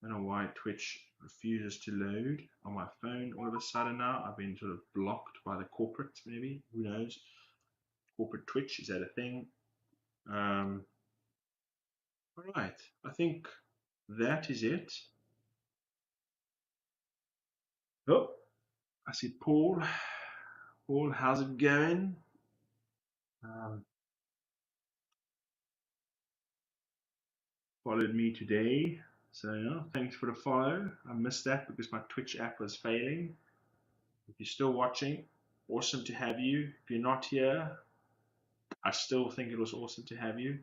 I don't know why Twitch refuses to load on my phone all of a sudden now. I've been sort of blocked by the corporate, maybe. Who knows? Corporate Twitch, is that a thing? All right, I think that is it. Oh, I see Paul. Paul, how's it going? Followed me today. So yeah, thanks for the follow. I missed that because my Twitch app was failing. If you're still watching, awesome to have you. If you're not here, I still think it was awesome to have you.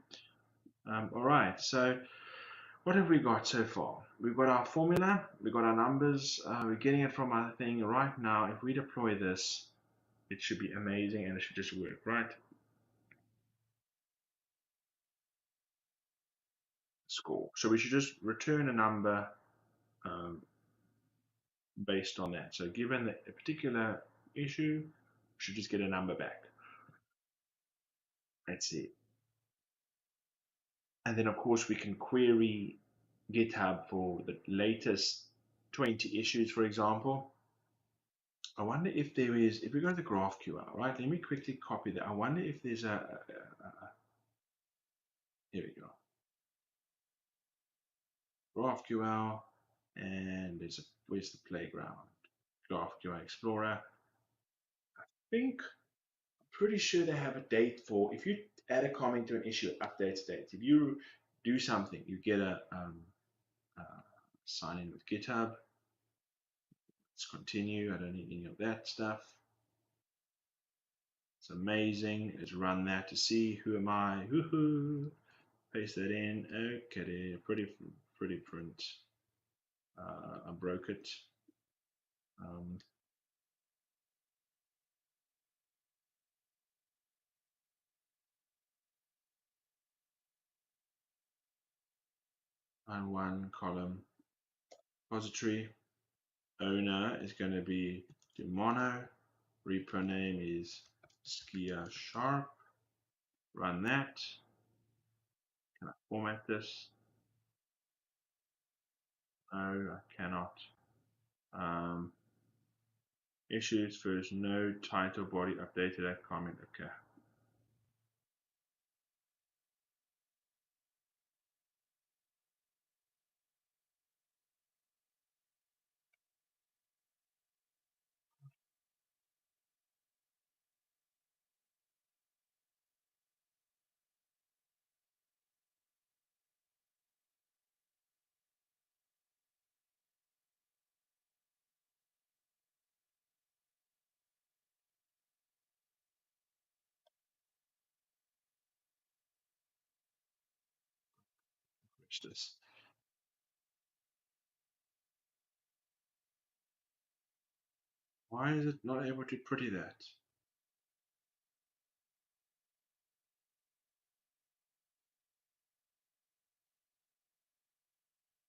All right, so what have we got so far? We've got our formula, we've got our numbers, we're getting it from our thing right now. If we deploy this, it should be amazing and it should just work, right? Score. So we should just return a number based on that. So given a particular issue, we should just get a number back. That's it. And then of course we can query GitHub for the latest 20 issues, for example. I wonder if there is, if we go to the GraphQL, right? Let me quickly copy that. I wonder if there's here we go. GraphQL, and where's the playground? GraphQL Explorer. I think, pretty sure they have a date for, if you add a comment to an issue, it updates dates. If you do something, you get a sign in with GitHub. Let's continue. I don't need any of that stuff. It's amazing. Let's run that to see who am I. Woohoo! Paste that in. Okay, pretty print. I broke it. And one column repository. Owner is going to be mono. Repo name is Skia Sharp. Run that. Can I format this? No, I cannot. Issues first, no title body updated that comment. Okay. Finish this. Why is it not able to pretty that?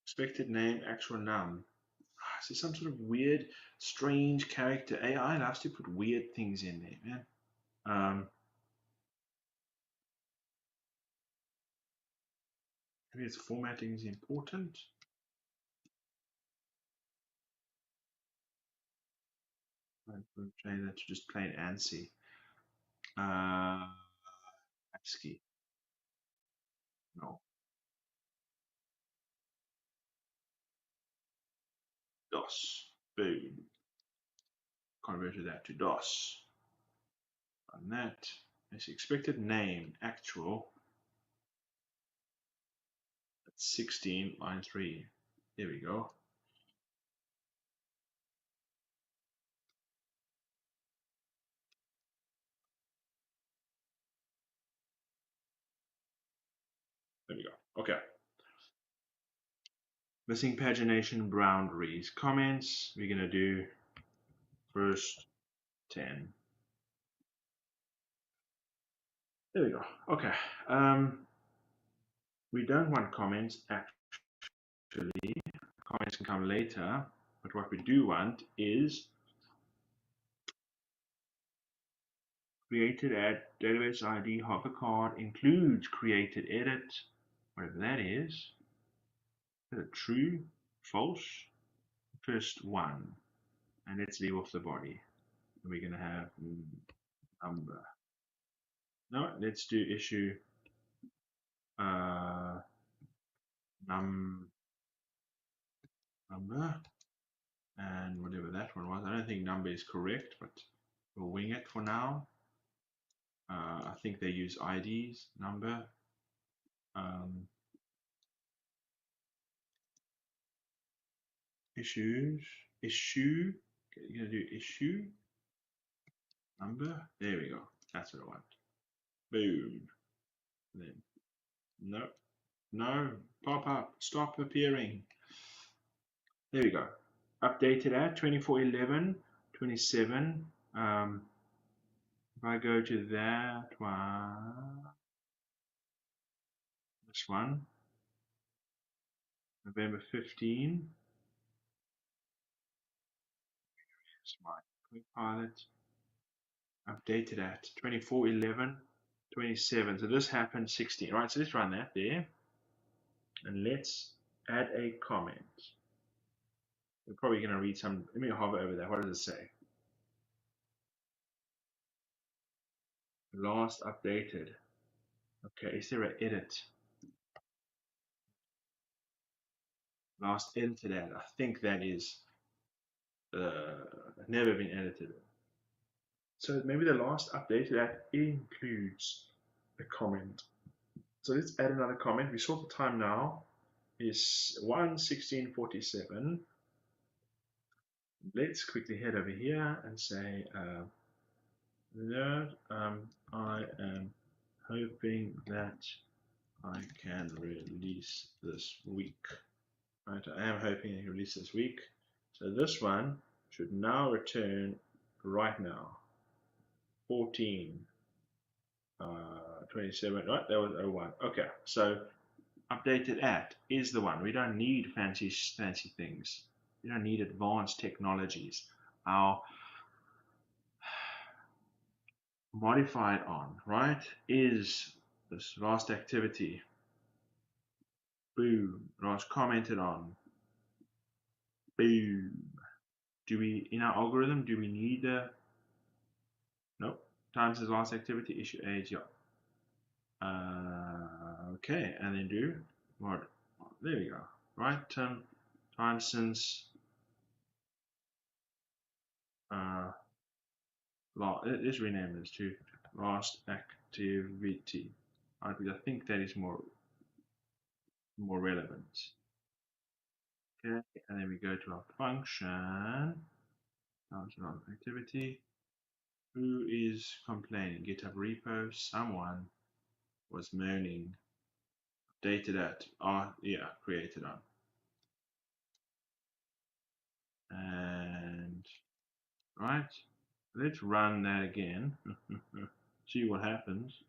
Expected name, actual num. Is this some sort of weird, strange character? AI loves to put weird things in there, man. Maybe its formatting is important. I'll change that to just plain ANSI. ASCII. No. DOS. Boom. Converted that to DOS. On that. It's expected name, actual. That's 16, line 3. There we go. There we go. Okay. Missing pagination boundaries. Comments. We're going to do first 10. There we go. Okay. We don't want comments actually. Comments can come later. But what we do want is created at database ID hover card includes created edit, whatever that is. Is it true? False? First one. And let's leave off the body. And we're going to have number. No, let's do issue number and whatever that one was. I don't think number is correct, but we'll wing it for now. I think they use IDs, number. Issues, issue. Okay, you're going to do issue number. There we go. That's what I want. Boom. And then no, no, pop up, stop appearing. There we go. Updated at 24/11, 27. If I go to that one, this one, November 15. Here's my quick pilot. Updated at 24/11, 27. So this happened 16. Right, so let's run that there. And let's add a comment. We're probably going to read some. Let me hover over that. What does it say? Last updated. Okay, is there an edit? Last edited at. I think that is never been edited. So maybe the last update to that includes a comment. So let's add another comment. We saw the time now is 1:16:47. Let's quickly head over here and say, nerd, I am hoping that I can release this week. Right, I am hoping I can release this week. So this one should now return right now. 14, 27, right? That was 01. Okay, so updated at is the one. We don't need fancy things. We don't need advanced technologies. Our modified on, right, is this last activity. Boom. Last commented on. Boom. Do we, in our algorithm, do we need the, nope, times his last activity, issue age, yeah. Okay, and then do what? There we go, right? Time since let's rename this to last activity, right? Because I think that is more relevant. Okay, and then we go to our function. Last activity. Who is complaining? GitHub repo. Someone was moaning. Updated at. Yeah, created on. And right. Let's run that again. See what happens.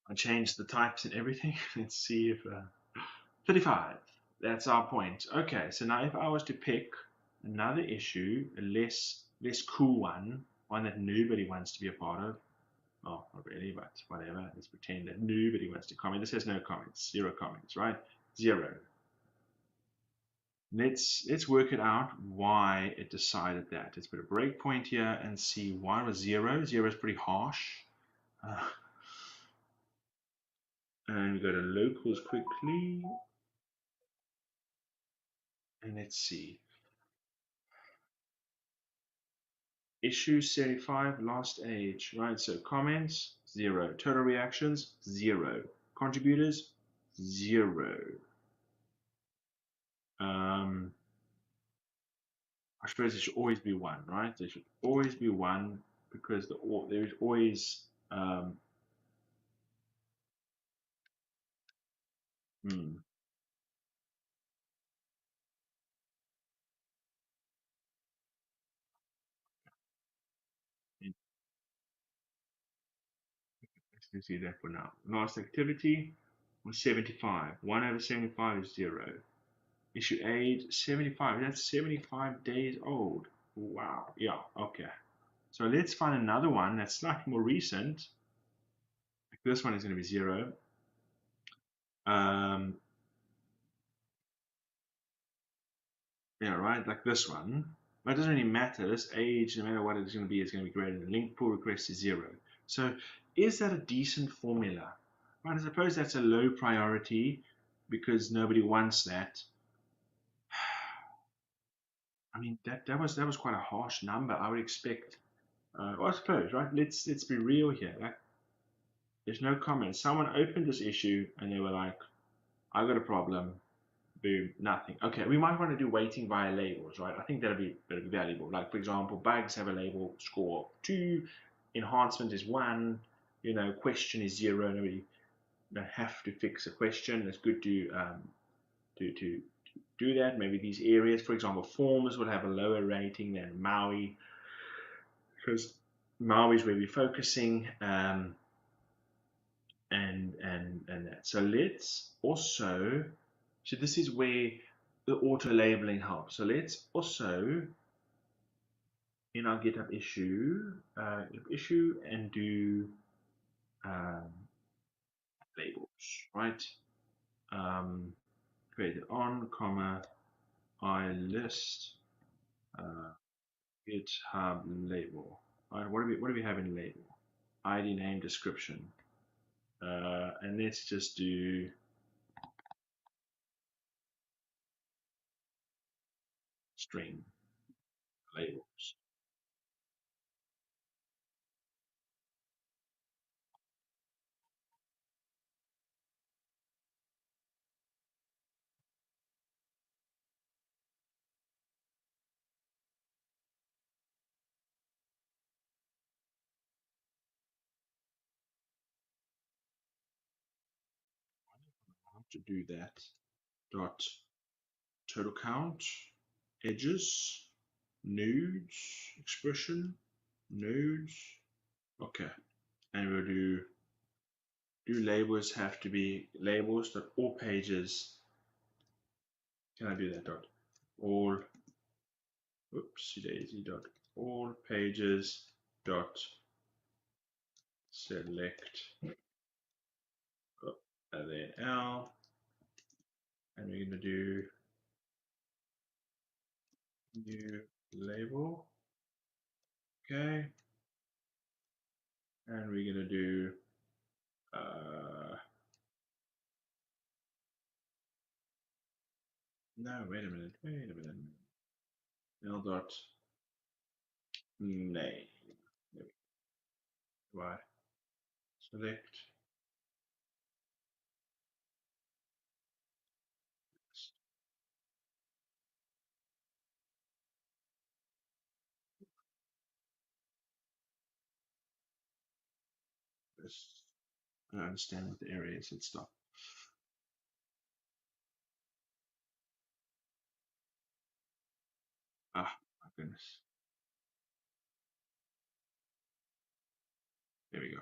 I changed the types and everything. Let's see if 35. That's our point. Okay, so now if I was to pick another issue, a less cool one that nobody wants to be a part of. Oh, not really, but whatever. Let's pretend that nobody wants to comment. This has no comments, 0 comments, right? 0. Let's work it out why it decided that. Let's put a breakpoint here and see why it was 0. 0 is pretty harsh. And we go to locals quickly. And let's see. Issue 75, last age, right? So comments, 0. Total reactions, 0. Contributors, 0. I suppose there should always be 1, right? There should always be 1 because there is always let's see that for now. Last activity was 75. 1 over 75 is 0. Issue age 75. That's 75 days old. Wow. Yeah. Okay. So let's find another one that's slightly more recent. This one is going to be 0. Yeah, right. Like this one. But it doesn't really matter. This age, no matter what it's going to be greater than link pull request is 0. So is that a decent formula? Right. I suppose that's a low priority because nobody wants that. I mean, that was quite a harsh number. I would expect. Well, I suppose, right? Let's be real here. Like, there's no comment. Someone opened this issue and they were like, "I got a problem." Boom, nothing. Okay, we might want to do weighting via labels, right? I think that'd be valuable. Like, for example, bugs have a label score 2, enhancement is 1, question is 0. Nobody don't have to fix a question. It's good to do that. Maybe these areas, for example, forms will have a lower rating than Maui because Maui is where we're focusing. And that. So let's also, so this is where the auto labeling helps. So let's also, in our GitHub issue, and do labels, right? Create it on, comma, I list GitHub label. Right, what do we have in label? ID, name, description. And let's just do string labels. How to do that? Dot total count, edges, nodes, expression, nodes. Okay, and we'll do labels have to be labels dot all pages. Can I do that? Dot all, oopsie daisy, dot all pages dot select, and then L, and we're going to do new label. Okay, and we're going to do no, wait a minute. L dot name. Right. Select. This. I don't understand what the area is. Let's stop. Ah, my goodness. There we go.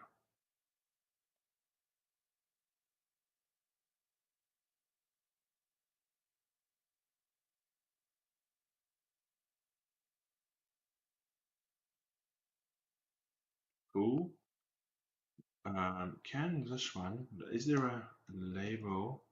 Cool. Can this one, is there a label?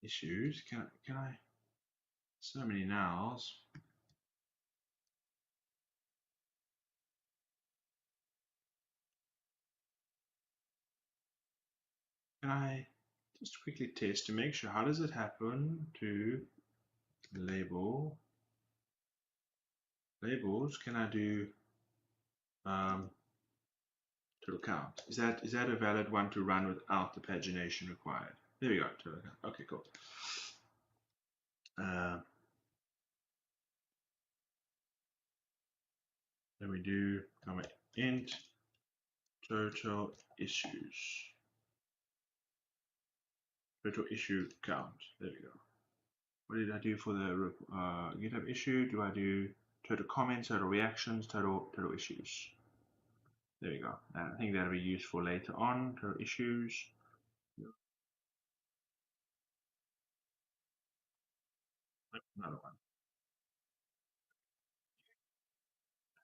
Issues? Can I, so many nows. Can I just quickly test to make sure, how does it happen to labels? Can I do total count? Is that a valid one to run without the pagination required? There we go, total count. Okay, cool. Then we do int total issues. Total issue count. There we go. What did I do for the GitHub issue? Do I do total comments, total reactions, total issues? There we go. And I think that'll be useful later on. Total issues. Another one.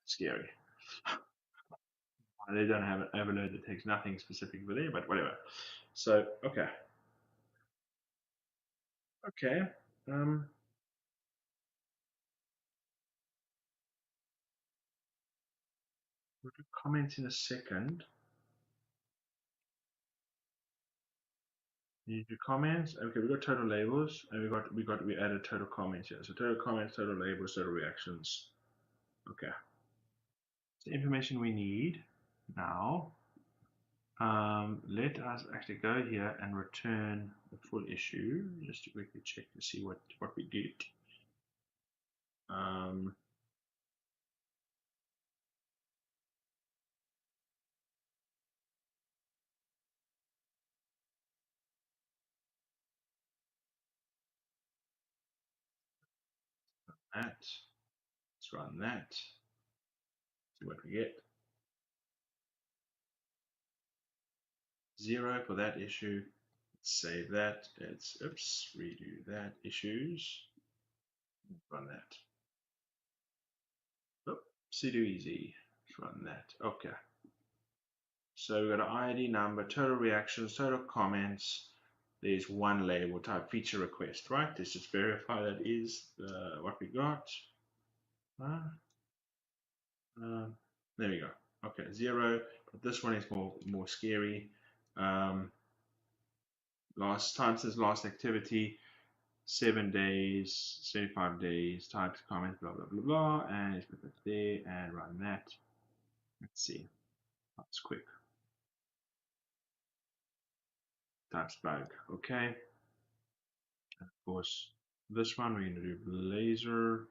Scary. They don't have an overload that takes nothing specific for there, but whatever. So okay. Okay. We'll do comments in a second. You do comments. Okay, we got total labels, and we added total comments here. So total comments, total labels, total reactions. Okay. The information we need now. Let us actually go here and return the full issue, just to quickly check to see what we did. Let's run that. See what we get. 0 for that issue. Let's save that. Let's redo that. Issues. Run that. Sudo easy. Let's run that. Okay. So we've got an ID number, total reactions, total comments. There's one label type feature request, right? Let's just verify that is what we got. There we go. Okay, 0. But this one is more scary. Last time since last activity, 7 days, 75 days, types, comments, blah blah blah blah, and let's put that there and run that. Let's see. That's quick. Types bug. Okay. Of course, this one we're going to do Blazor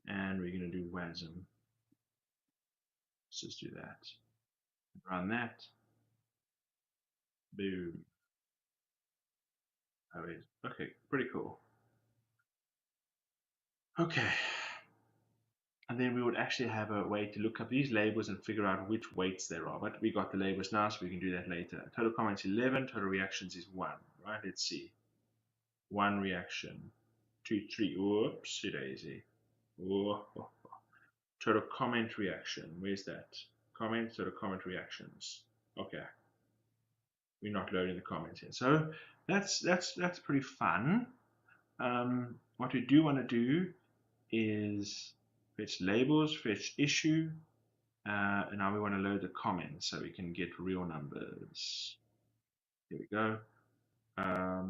and we're going to do WASM. Let's just do that. Run that. Boom. Oh, okay, pretty cool. Okay. And then we would actually have a way to look up these labels and figure out which weights there are. But we got the labels now, so we can do that later. Total comments 11, total reactions is 1, right? Let's see. 1 reaction, 2, 3, whoopsie daisy. Oh. Total comment reaction, where's that? Comments, total comment reactions. Okay, we're not loading the comments here. So that's pretty fun. What we do want to do is fetch labels, fetch issue, and now we want to load the comments so we can get real numbers. Here we go. I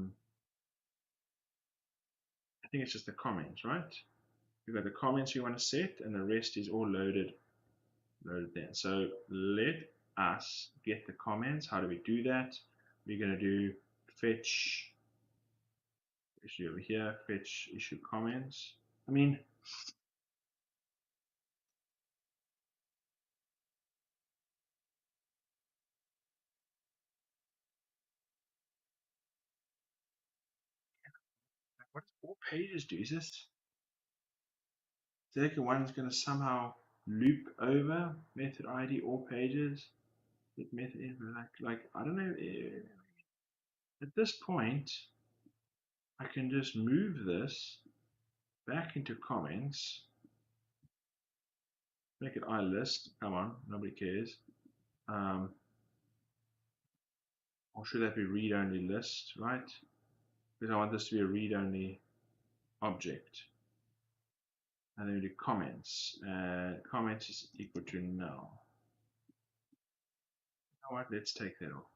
think it's just the comments, right? You've got the comments you want to set, and the rest is all loaded there. So let us get the comments. How do we do that? We're going to do fetch issue over here, fetch issue comments. I mean, what does all pages do? Is this second one's going to somehow loop over method ID all pages? With method like I don't know. At this point, I can just move this back into comments, make it iList. Come on, nobody cares. Or should that be read-only list, right? Because I want this to be a read-only object. And then we do comments. Comments is equal to null. You know what? Let's take that off.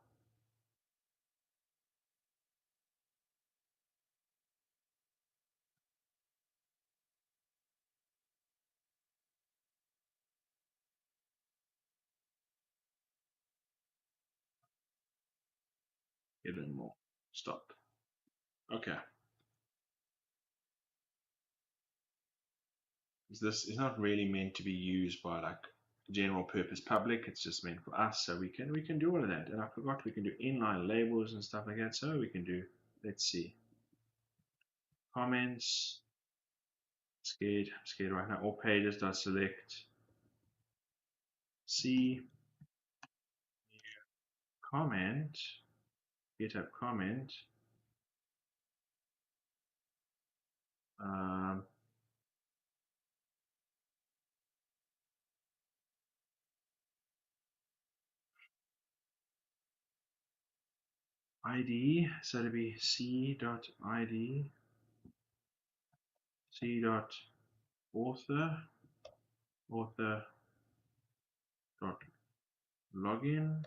Get a little more. Stop. Okay. This is not really meant to be used by like general purpose public. It's just meant for us, so we can do all of that. And I forgot we can do inline labels and stuff like that. So we can do. Let's see. Comments. I'm scared right now. All pages. Select C comment. GitHub comment. Um, ID, so it'll be c.id, c.author, author.login,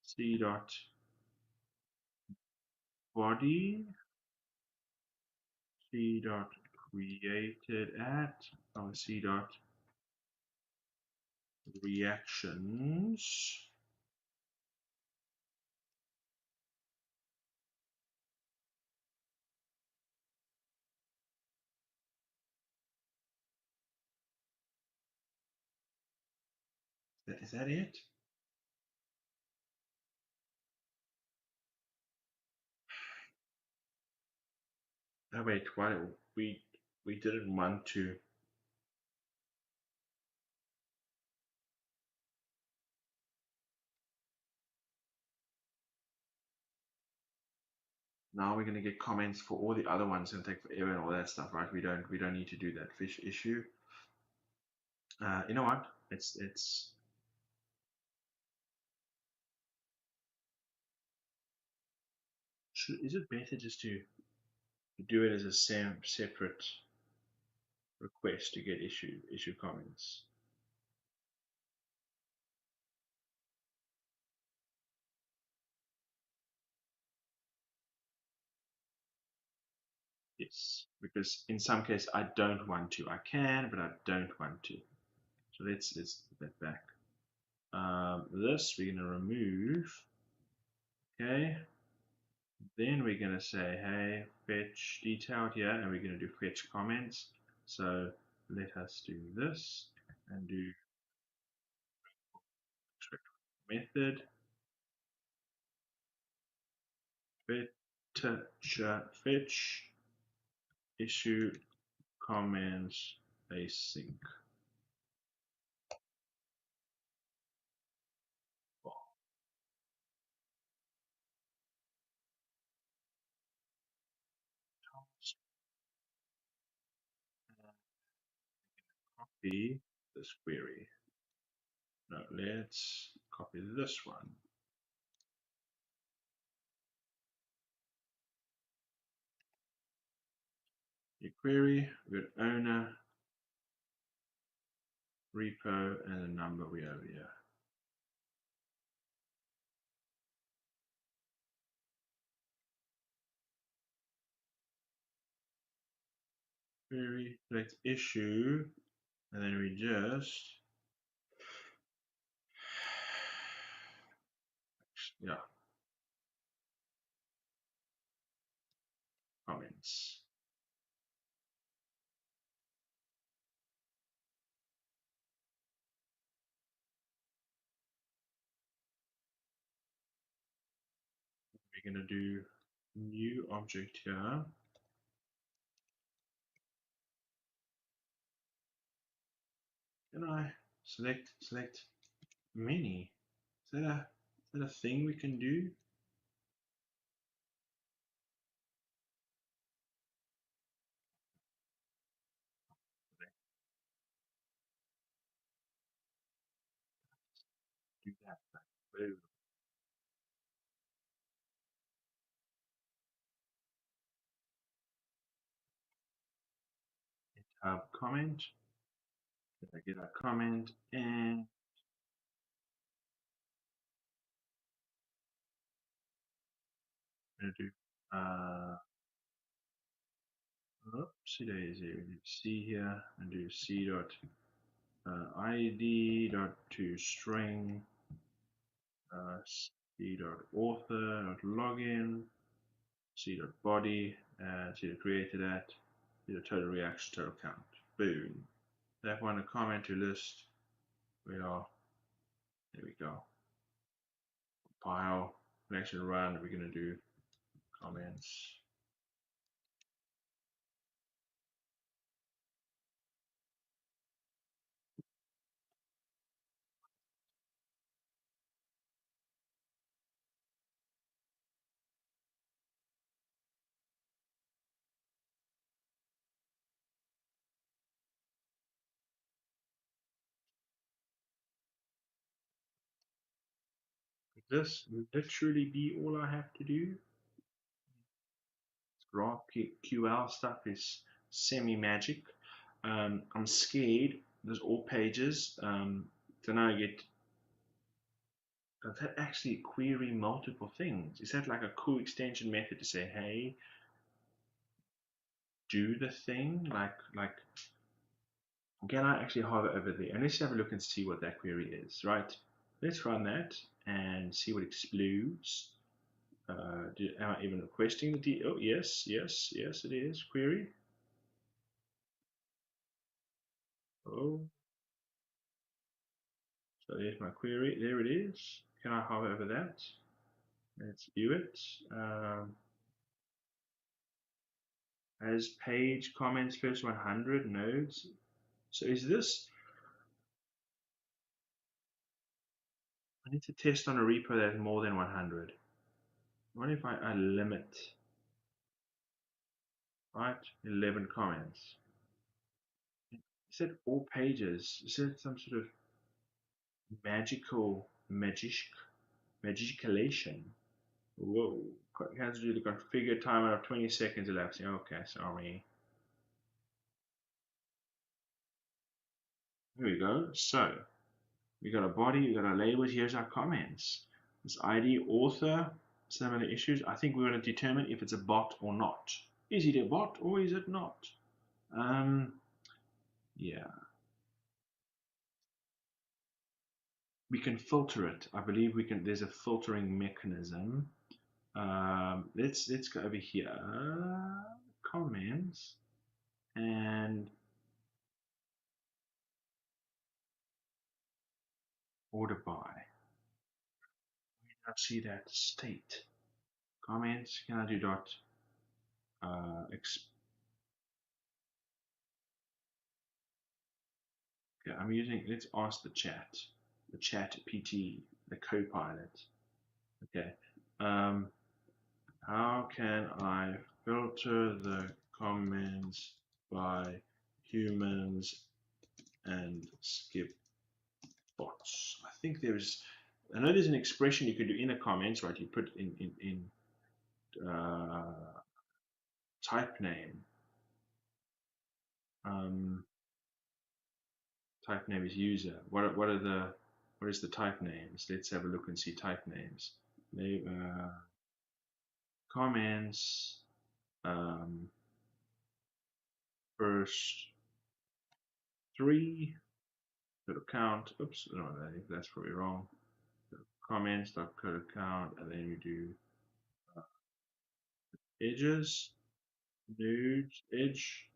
c.body, c.created at, c.reactions. Is that it? Oh wait, why we didn't want to. Now we're going to get comments for all the other ones and take forever and all that stuff, right? We don't need to do that fish issue. You know what? It's is it better just to do it as a separate request to get issue comments? Yes, because in some case I don't want to. I can, but I don't want to. So let's put that back. This we're going to remove. Okay. Then we're going to say, hey, fetch detailed here, and we're going to do fetch comments. So let us do this and do method fetch issue comments async. Copy this query. No, let's copy this one. Your query, we've got owner, repo, and a number we have here. Query, select issue, and then we just, yeah, comments. We're going to do new object here. Can I select many? Is that a thing we can do? Do that. Comment. If I get a comment and I'm going to do oopsie daisy. We need C here and do C dot ID dot to string C dot author dot login C dot body and C dot created at C dot total reaction total count. Boom. That one a comment to list. We are there. We go. File connection run. We're going to do comments. This literally be all I have to do. GraphQL stuff is semi-magic. I'm scared. There's all pages. Then I get. Does that actually query multiple things? Is that like a cool extension method to say, hey, do the thing? Like, can I actually hover over there? And let's have a look and see what that query is, right? Let's run that and see what explodes. Am I even requesting the D? Oh, yes, it is. Query. Oh, so there's my query. There it is. Can I hover over that? Let's view it. Has page comments first 100 nodes. So is this? I need to test on a repo that has more than 100. What if I limit? Right, 11 comments. Is that all pages? Is that some sort of magicalation? Whoa. Has to do the configure timer of 20 seconds elapsing. Okay, sorry. Here we go. So we got a body, we got our labels. Here's our comments. This ID author, similar issues. I think we're going to determine if it's a bot or not. Is it a bot or is it not? Yeah, we can filter it. I believe we can. There's a filtering mechanism. Let's go over here. Comments and order by. I see that state. Comments. Can I do dot? Okay, I'm using. Let's ask the chat PT, the Copilot. Okay. How can I filter the comments by humans and skip bots? I think I know there's an expression you can do in the comments, right? You put in type name. Type name is user. What is the type names? Let's have a look and see type names. Comments. First 3. Code count. Oops, no, I think that's probably wrong. Comments dot code count, and then we do edges, nudes, edge,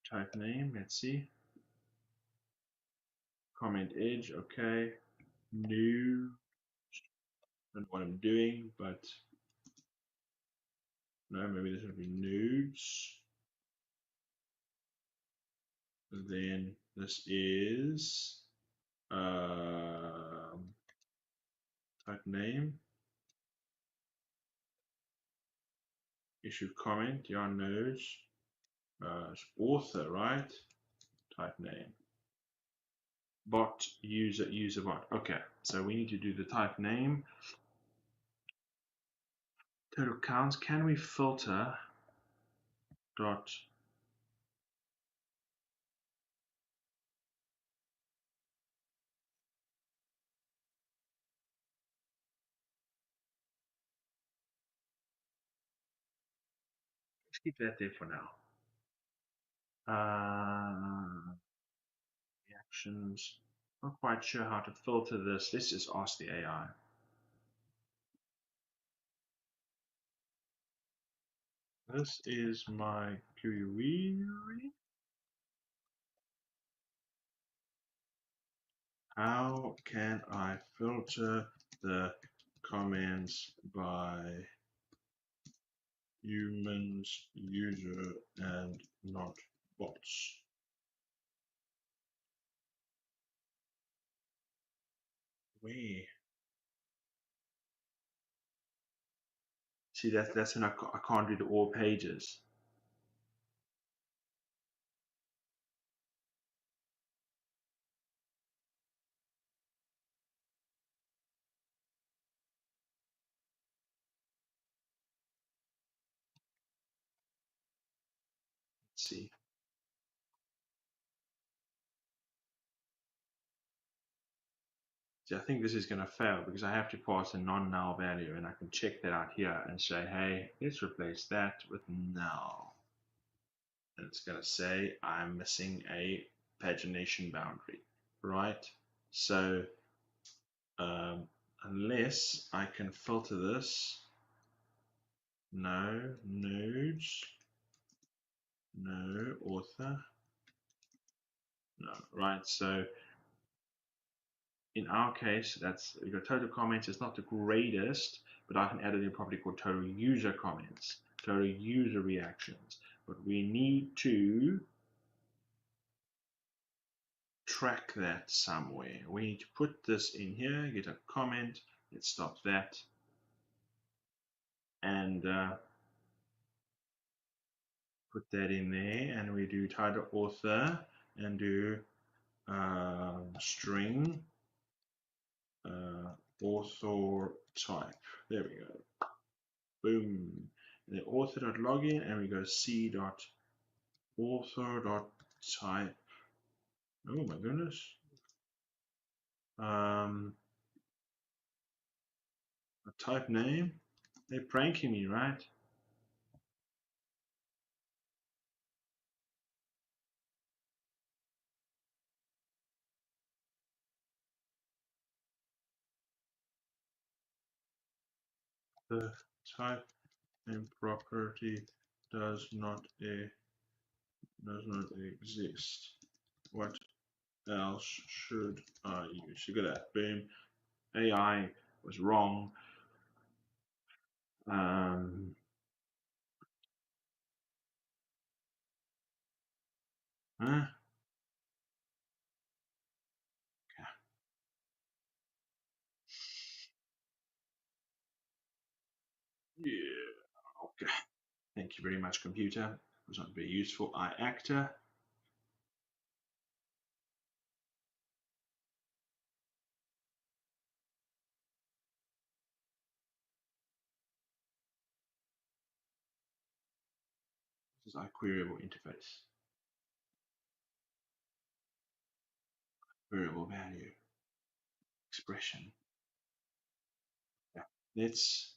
type name. Let's see. Comment edge. Okay. New. I don't know what I'm doing, but no, maybe this would be nudes. Then this is type name. Issue comment. Yeah, nodes. It's author, right? Type name. Bot user bot. Okay, so we need to do the type name. Total counts. Can we filter dot? Let's keep that there for now. Reactions. Not quite sure how to filter this. Let's just ask the AI. This is my query. How can I filter the comments by humans, user, and not bots? Where? See, that's when I can't read all pages. Let's see. See, I think this is going to fail because I have to pass a non-null value, and I can check that out here and say, hey, let's replace that with null. And it's going to say I'm missing a pagination boundary, right? So unless I can filter this, no nodes, no author, no, right? So in our case, that's your total comments is not the greatest, but I can add it in a property called total user comments, total user reactions. But we need to track that somewhere. We need to put this in here, get a comment. Let's stop that. And put that in there. And we do title author and do string author type. There we go. Boom. And the author.login, and we go c.author.type. Oh my goodness. A type name. They're pranking me, right? the type name property does not exist. What else should I use? Look at that. Boom. AI was wrong. Huh? Yeah. Okay. Thank you very much, computer. It was not very useful. iActor. This is iQueryable interface. Variable value. Expression. Yeah. Let's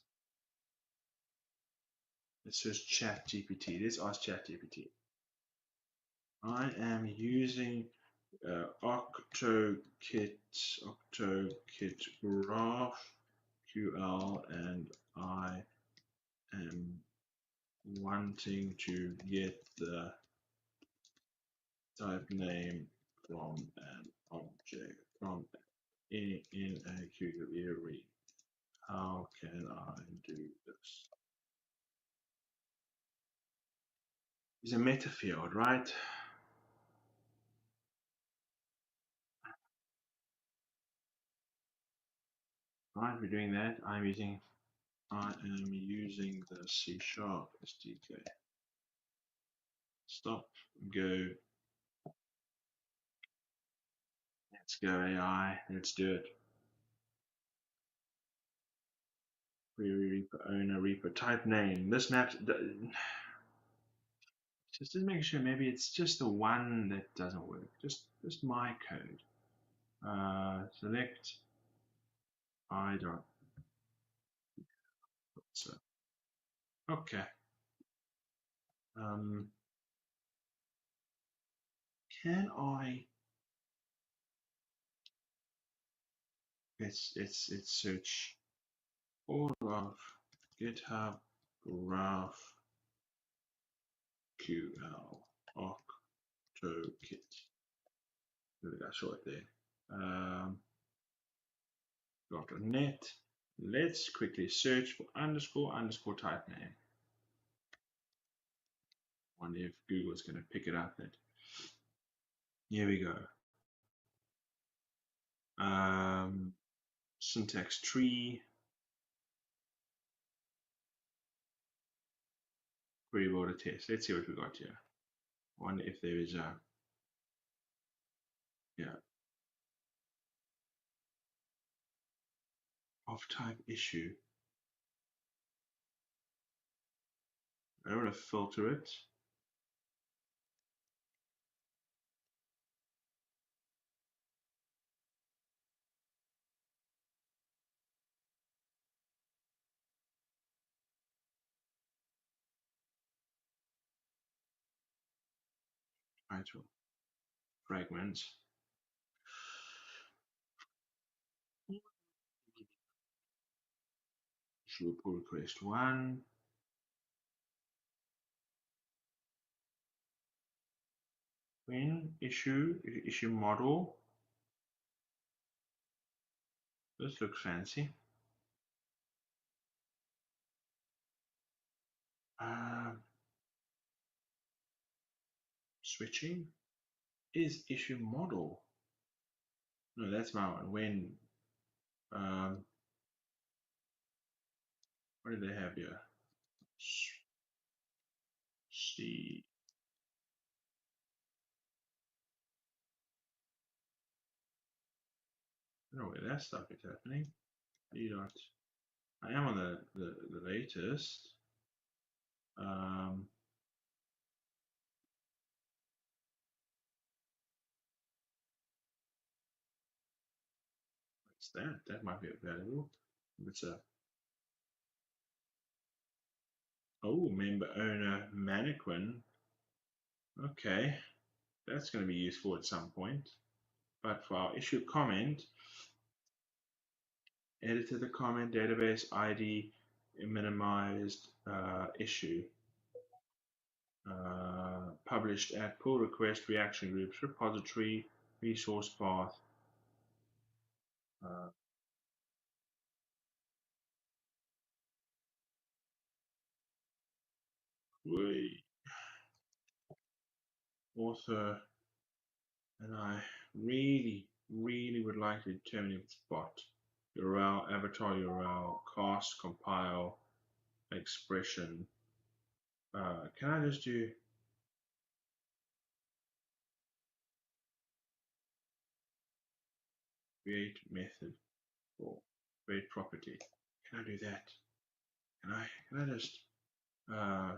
search ChatGPT. Let's ask ChatGPT. I am using OctoKit GraphQL, and I am wanting to get the type name from an object from in a query. How can I do this? It's a meta field, right? Right, we're doing that. I am using the C# SDK. Stop, go. Let's go AI. Let's do it. Query repo owner, repo type name. This map just to make sure. Maybe it's just the one that doesn't work. Just my code. Select I dot. So okay. Can I? Let's search all of GitHub GraphQL OctoKit. There we go. I saw it there. .net. Let's quickly search for underscore type name. Wonder if Google's going to pick it up. Here we go. Syntax tree. Query border test. Let's see what we got here. Wonder if there is a of type issue. I want to filter it. Title. Fragments. Issue pull request 1. When issue model. This looks fancy. Switching is issue model. No, that's my one. When what do they have here? See. I don't know where that stuff is happening. I am on the latest. What's that? That might be available. It's a member owner mannequin. Okay, that's going to be useful at some point. But for our issue comment, editor the comment database ID minimized issue. Published at pull request reaction groups repository resource path. Author, and I really would like to determine if it's bot. URL, avatar URL, cast, compile, expression. Can I just do create method or create property? Can I do that? Can I just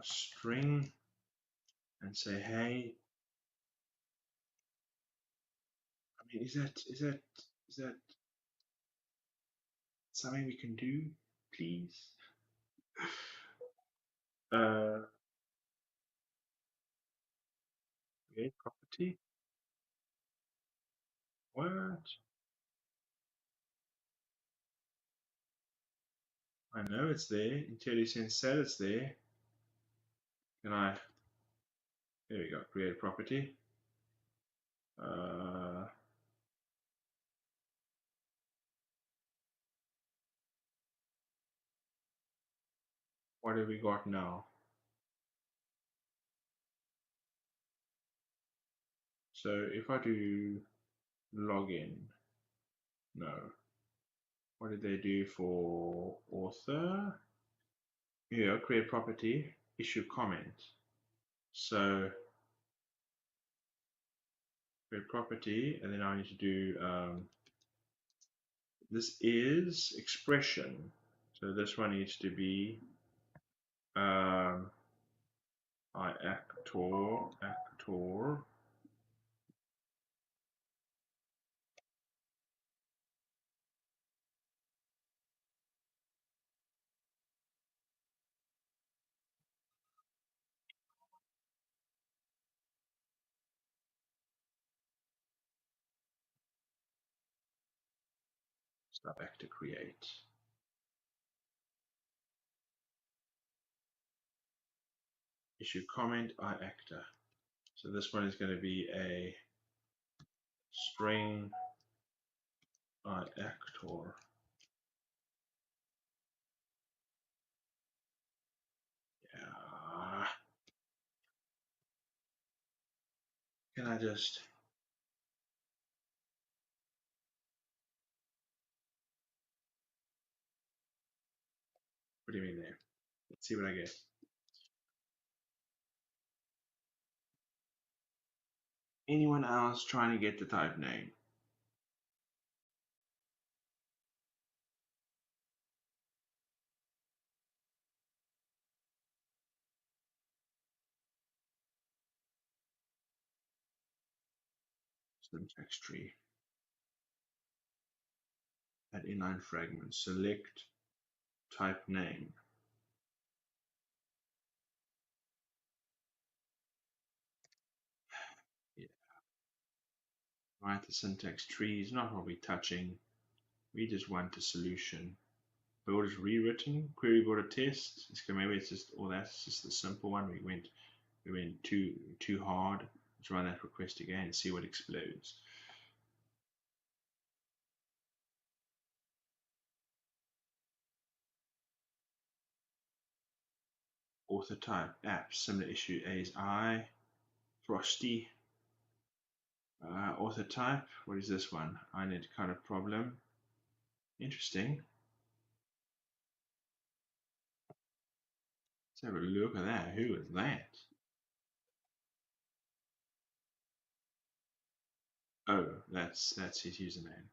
string and say, hey? I mean, is that something we can do, please? Create property. What? I know it's there. IntelliSense said it's there. Can I? There we go. Create property. What have we got now? So if I do login, no. What did they do for author? Here, create property, issue comment. So create property, and then I need to do this is expression. So this one needs to be actor. Start actor create. Issue comment actor. So this one is going to be a string actor. Yeah. Can I just? What do you mean there? Let's see what I get. Anyone else trying to get the type name? Syntax tree. Add inline fragment. Select type name. Yeah. Right, the syntax tree is not what we're touching. We just want a solution. Build is rewritten. Query builder test. Maybe it's just, or that's just the simple one. We went too hard. Let's run that request again and see what explodes. Author type app, similar issue as I. Frosty. Author type, what is this one? I need kind of problem. Interesting. Let's have a look at that. Who is that? Oh, that's his username.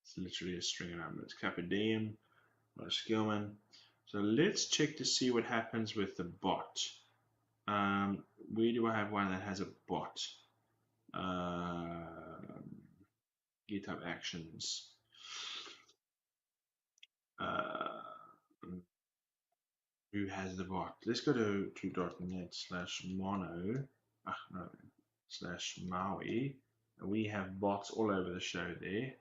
It's literally a string of numbers. Carpe diem, not a skillman. So let's check to see what happens with the bot. Where do I have one that has a bot? GitHub Actions. Who has the bot? Let's go to .NET/mono. No, /Maui. We have bots all over the show there.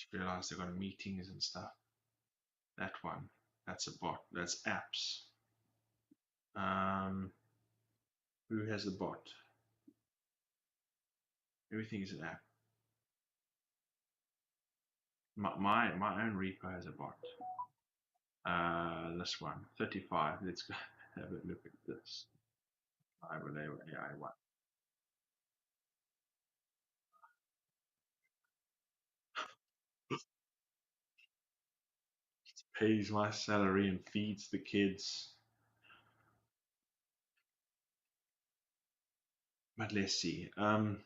Just realized they've got meetings and stuff. That one, that's a bot. That's apps. Who has a bot? Everything is an app. My own repo has a bot. This one, 35. Let's go have a look at this. AI one. Pays my salary and feeds the kids. But let's see. Matt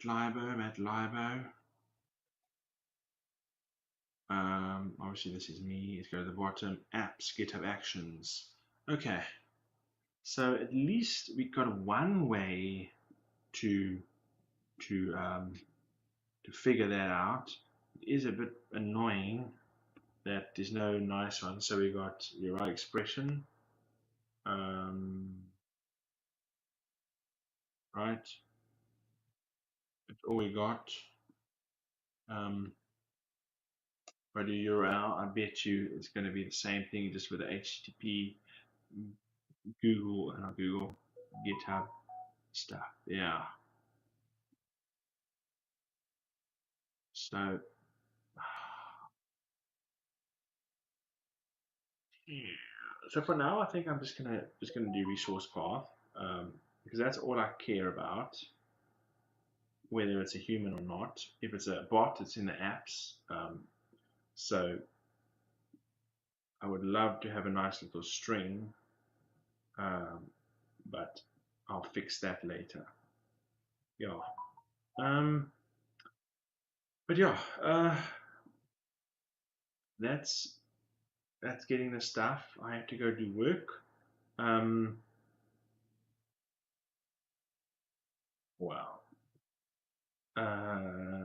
Libo. Obviously this is me. Let's go to the bottom. Apps, GitHub Actions. Okay. So at least we got one way to figure that out. It is a bit annoying that there's no nice one. So we got the right expression. Right. That's all we got. But the URL, I bet you it's going to be the same thing, just with the HTTP, Google, and Google, GitHub stuff. Yeah. So, so for now, I think I'm just gonna do resource path, because that's all I care about, whether it's a human or not. If it's a bot, it's in the apps. So I would love to have a nice little string, but I'll fix that later. Yeah. But yeah, that's getting the stuff. I have to go do work. Wow.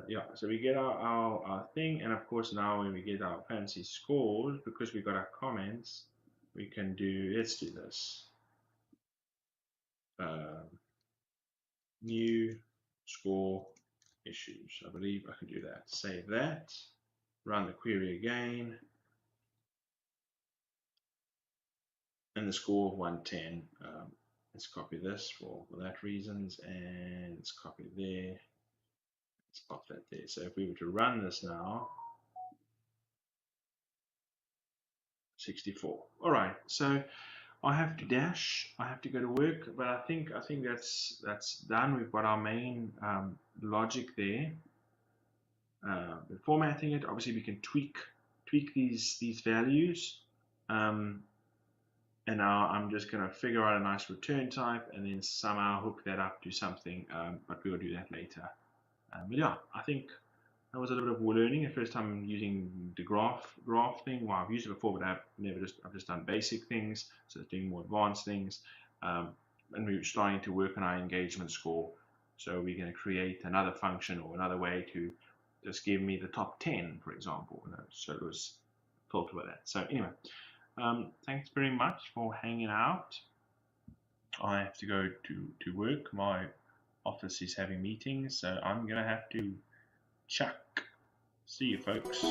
Yeah, so we get our thing, and of course now when we get our fancy scores, because we got our comments, we can do, let's do this. New score issues. I believe I can do that. Save that. Run the query again. And the score of 110. Let's copy this for that reasons, and let's copy there. Let's pop that there. So if we were to run this now, 64. All right. So I have to dash. I have to go to work, but I think that's done. We've got our main logic there. We're formatting it. Obviously, we can tweak these values. And now I'm just going to figure out a nice return type and then somehow hook that up to something, but we'll do that later. But yeah, I think that was a little bit of learning. The first time using the graph thing. Well, I've used it before, but I've just done basic things, so doing more advanced things. And we're starting to work on our engagement score. So we're going to create another function or another way to just give me the top 10, for example. So it was talked about that. So anyway. Thanks very much for hanging out. I have to go to work. My office is having meetings, so I'm going to have to chuck. See you, folks.